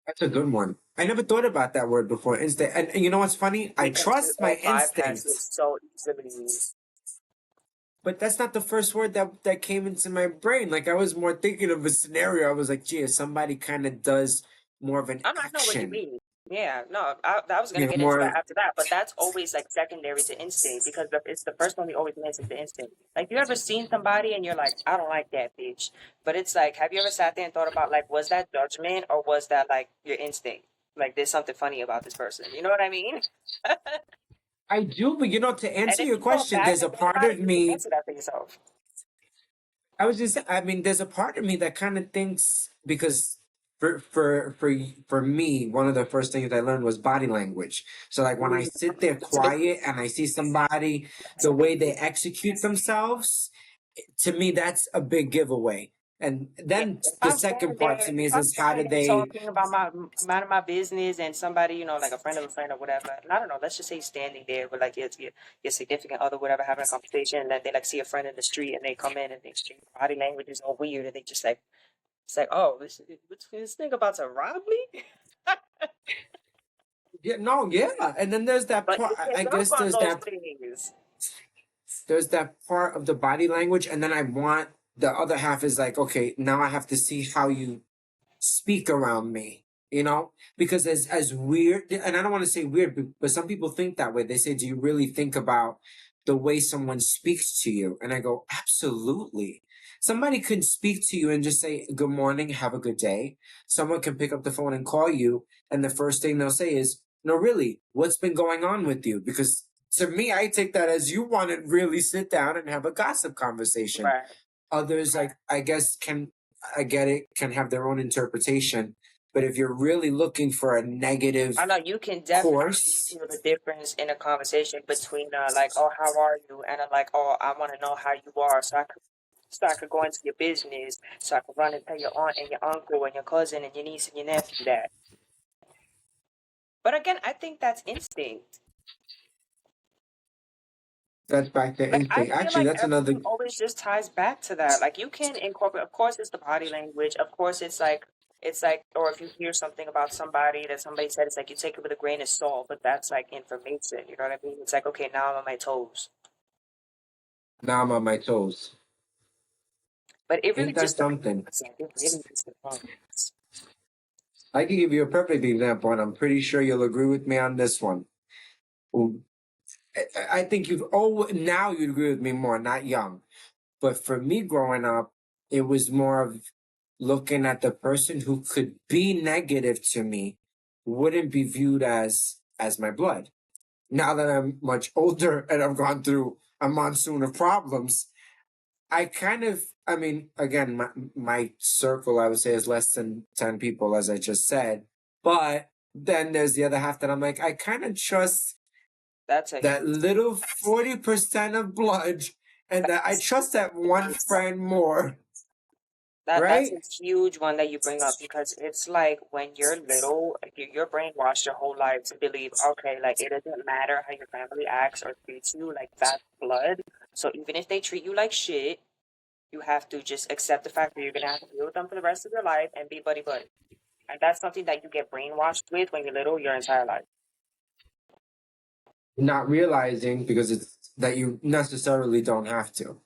That's a good one. I never thought about that word before. Instinct. And you know what's funny? I Because we trust my all bypass it instincts, so easily. but that's not the first word that came into my brain. Like I was more thinking of a scenario. I was like, gee, if somebody kind of does more of an I know what you action, mean. Yeah, no, I was gonna get into that more. after that, but that's always like secondary to instinct because it's the first one we always miss is the instinct. Like, you ever seen somebody and you're like, I don't like that bitch, but it's like, have you ever sat there and thought about like, was that judgment or was that like your instinct? Like, there's something funny about this person. You know what I mean? I do, but to And answer if your you go question, back there's a and think part about it, of you can me. answer that for yourself. I was just, I mean, there's a part of me that kind of thinks because for me, one of the first things I learned was body language. So like when I Ooh, sit there that's a big quiet and I see somebody, that's the a big way they execute themselves, to me that's a big giveaway. And Yeah, then if the I'm second standing part there, to me if I'm is how standing do there they. talking about my minding my business, and somebody, like a friend of a friend or whatever, and I don't know, let's just say standing there with like your significant other, whatever, having a conversation, and then they like see a friend in the street, and they come in and they exchange body language is all weird, and they just like it's like, oh, this nigga about to rob me, Yeah, no, yeah. And then there's that but part, you can I work guess on those things. there's that part of the body language, and then I want the other half is like, okay, now I have to see how you speak around me, because as weird, and I don't want to say weird, but some people think that way. They say, do you really think about the way someone speaks to you? And I go, absolutely. Somebody could speak to you and just say good morning, have a good day. Someone can pick up the phone and call you, and the first thing they'll say is, no, really, what's been going on with you? Because to me, I take that as you want to really sit down and have a gossip conversation. Right. Others, like, I guess, I get it, can have their own interpretation. But if you're really looking for a I negative know you can definitely course, feel the difference in a conversation between like, oh, how are you, and like, oh, I want to know how you are, so I could go into your business, so I could run and tell your aunt and your uncle and your cousin and your niece and your nephew that. But again, I think that's instinct. that's back to Like, I instinct. feel Actually, like that's another. everything always just ties back to that. Like, you can incorporate, of course, it's the body language. Of course, it's like, or if you hear something about somebody that somebody said, it's like you take it with a grain of salt, but that's like information. You know what I mean? It's like, okay, now I'm on my toes. Now I'm on my toes. But it really Ain't that just something? depends. Like, it really just depends. I can give you a perfect example, and I'm pretty sure you'll agree with me on this one. Ooh, I think now you'd agree with me more, not young. But for me growing up, it was more of looking at the person who could be negative to me wouldn't be viewed as my blood. Now that I'm much older and I've gone through a monsoon of problems, I kind of, I mean, again, my circle, I would say, is less than 10 people, as I just said. But then there's the other half that I'm like, I kind of trust That's a that huge little 40% of blood, and that I that's trust that one friend more, that's a right? huge one that you bring up because it's like when you're little, you're brainwashed your whole life to believe, okay, like it doesn't matter how your family acts or treats you, like that's blood. So even if they treat you like shit, you have to just accept the fact that you're gonna have to deal with them for the rest of your life and be buddy buddy. And that's something that you get brainwashed with when you're little your entire life. not realizing because it's that you necessarily don't have to.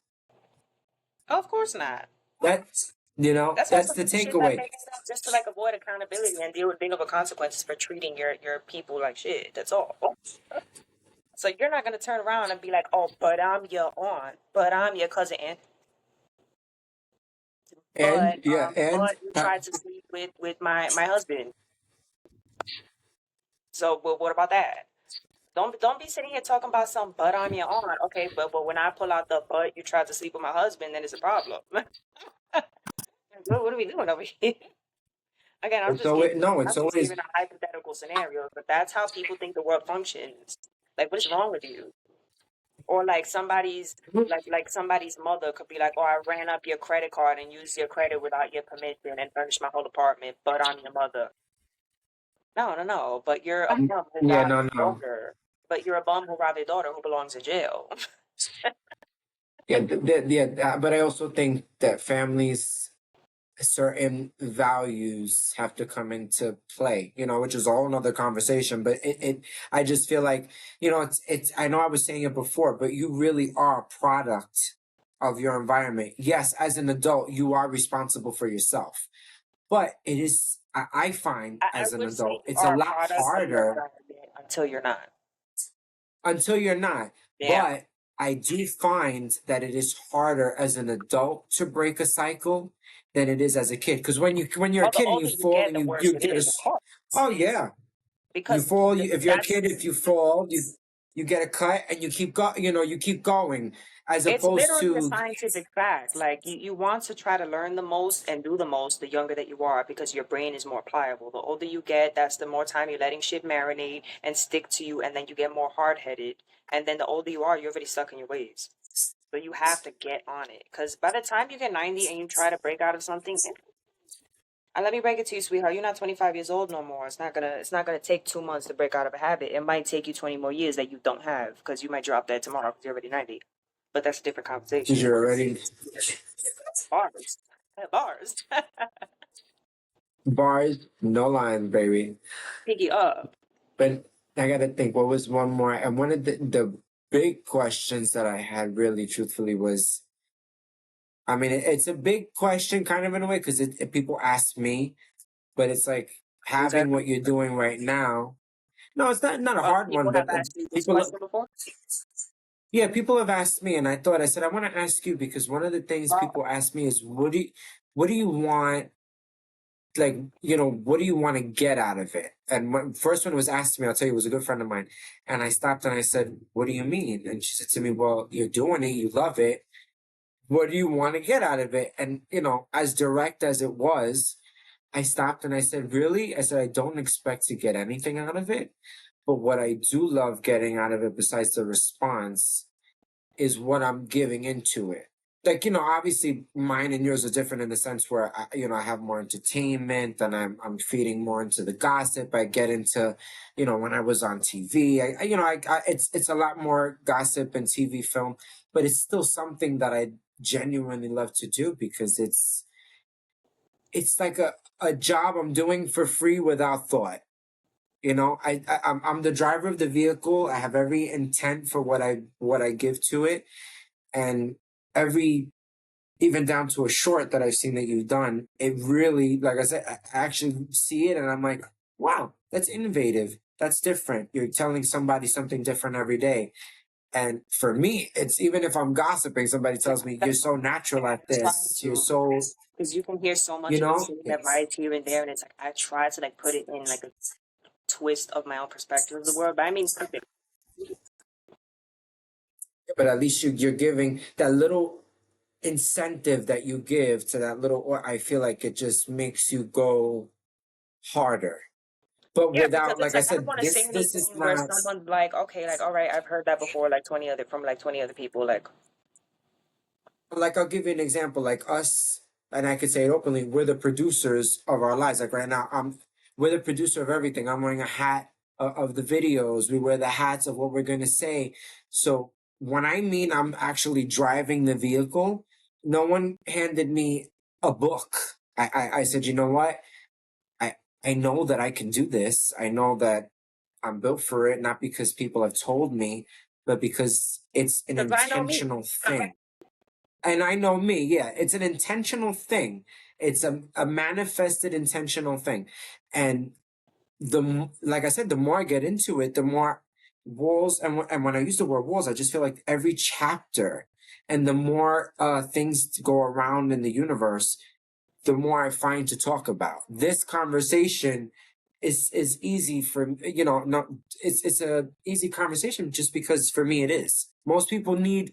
Oh, of course not. That's That's why that's some the shit like takeaway. they end up just to like avoid accountability and deal with bigger consequences for treating your people like shit. That's all. So you're not gonna turn around and be like, oh, but I'm your aunt, but I'm your cousin, aunt, And yeah, and but you tried to sleep with my husband. So, well, what about that? Don't be sitting here talking about some but I'm your aunt. Okay, but when I pull out the but you tried to sleep with my husband, then it's a problem. What are we doing over here? Again, it's always no, I'm it's just always giving a hypothetical scenario, but that's how people think the world functions. Like, what is wrong with you? Or like somebody's mother could be like, "Oh, I ran up your credit card and used your credit without your permission and furnished my whole apartment, but I'm your mother." No, no, no. But you're a bum who yeah, robbed no, your no. daughter. But you're a bum who robbed your daughter who belongs in jail. Yeah, but I also think that families certain values have to come into play, which is a whole nother conversation. But I just feel like, it's, I know I was saying it before, but you really are a product of your environment. Yes, as an adult, you are responsible for yourself, but it is, I find I as an would say adult, you it's a are a lot product of your harder environment until you're not. until you're not. Yeah. But I do find that it is harder as an adult to break a cycle than it is as a kid. Because when you're a Well, the kid and you older you fall get, and the you worse you it get is, of course. oh yeah, you Because fall. If you're a kid, if that's you fall, you get a cut and you keep you keep going as it's opposed literally a to scientific fact. Like you want to try to learn the most and do the most the younger that you are because your brain is more pliable. The older you get, that's the more time you're letting shit marinate and stick to you, and then you get more hard headed. And then the older you are, you're already stuck in your ways. So you have to get on it. Because by the time you get 90 and you try to break out of something, and let me break it to you, sweetheart, you're not 25 years old no more. It's not gonna take 2 months to break out of a habit. It might take you 20 more years that you don't have because you might drop that tomorrow because you're already 90. But that's a different because conversation. you're already Bars. Bars. bars, no line, baby. Piggy up. But I gotta think. What was one more? And one of the big questions that I had, really, truthfully, was. I mean, it's a big question, kind of in a way, because people ask me, but it's like Answer. having what you're doing right now. No, it's not a hard one, People but have asked you this people, question before? yeah, people have asked me, and I said I want to ask you because one of the things Uh, people ask me is, what do you want? Like, what do you want to get out of it? And my first one was asked to me. I'll tell you, it was a good friend of mine, and I stopped and I said, "What do you mean?" And she said to me, "Well, you're doing it, you love it. What do you want to get out of it?" And as direct as it was, I stopped and I said, "Really?" I said, "I don't expect to get anything out of it. But what I do love getting out of it, besides the response, is what I'm giving into it." Like, obviously mine and yours are different in the sense where I have more entertainment and I'm feeding more into the gossip. I get into, when I was on TV, it's a lot more gossip and TV film, but it's still something that I genuinely love to do because it's like a job I'm doing for free without thought. I'm the driver of the vehicle. I have every intent for what I give to it, and every even down to a short that I've seen that you've done. It really, like I said, I actually see it, and I'm like, wow, that's innovative. That's different. You're telling somebody something different every day. And for me, it's even if I'm gossiping, somebody tells me, "You're so natural at trying this. You're to, so, because you can hear so you much of it know." sitting there right here and there, and it's like I try to like put it in like a twist of my own perspective of the world. But I mean, perfect. But at least you're giving that little incentive that you give to that little, or I feel like it just makes you go harder. But Yeah, because without, it's like I like I don't said, want to say this anything is where not someone's like, okay, like all right, I've heard that before, like 20 other from like 20 other people, like like, I'll give you an example. Like us, and I could say it openly, we're the producers of our lives. Like right now, we're the producer of everything. I'm wearing a hat of the videos. We wear the hats of what we're gonna say. So when I mean I'm actually driving the vehicle, no one handed me a book. I said, you know what? I I know that I can do this. I know that I'm built for it, not because people have told me, but because it's an Because I know me. intentional thing. And I know me, yeah, it's an intentional thing. It's a manifested intentional thing. And like I said, the more I get into it, the more walls, and when I use the word walls, I just feel like every chapter and the more things to go around in the universe, the more I find to talk about. This conversation is easy for, not, it's a easy conversation just because for me it is. Most people need,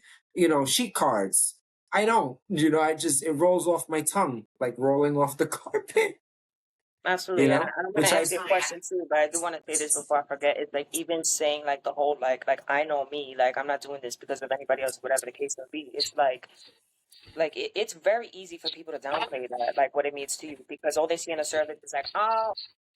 sheet cards. I don't, I just, it rolls off my tongue like rolling off the carpet, Absolutely. And I'm gonna which I ask you a question too, but I do want to say this before I forget. It's like even saying like the whole like I know me, like I'm not doing this because of anybody else, whatever the case may be. It's it's very easy for people to downplay that, like what it means to you, because all they see in a service is like, oh,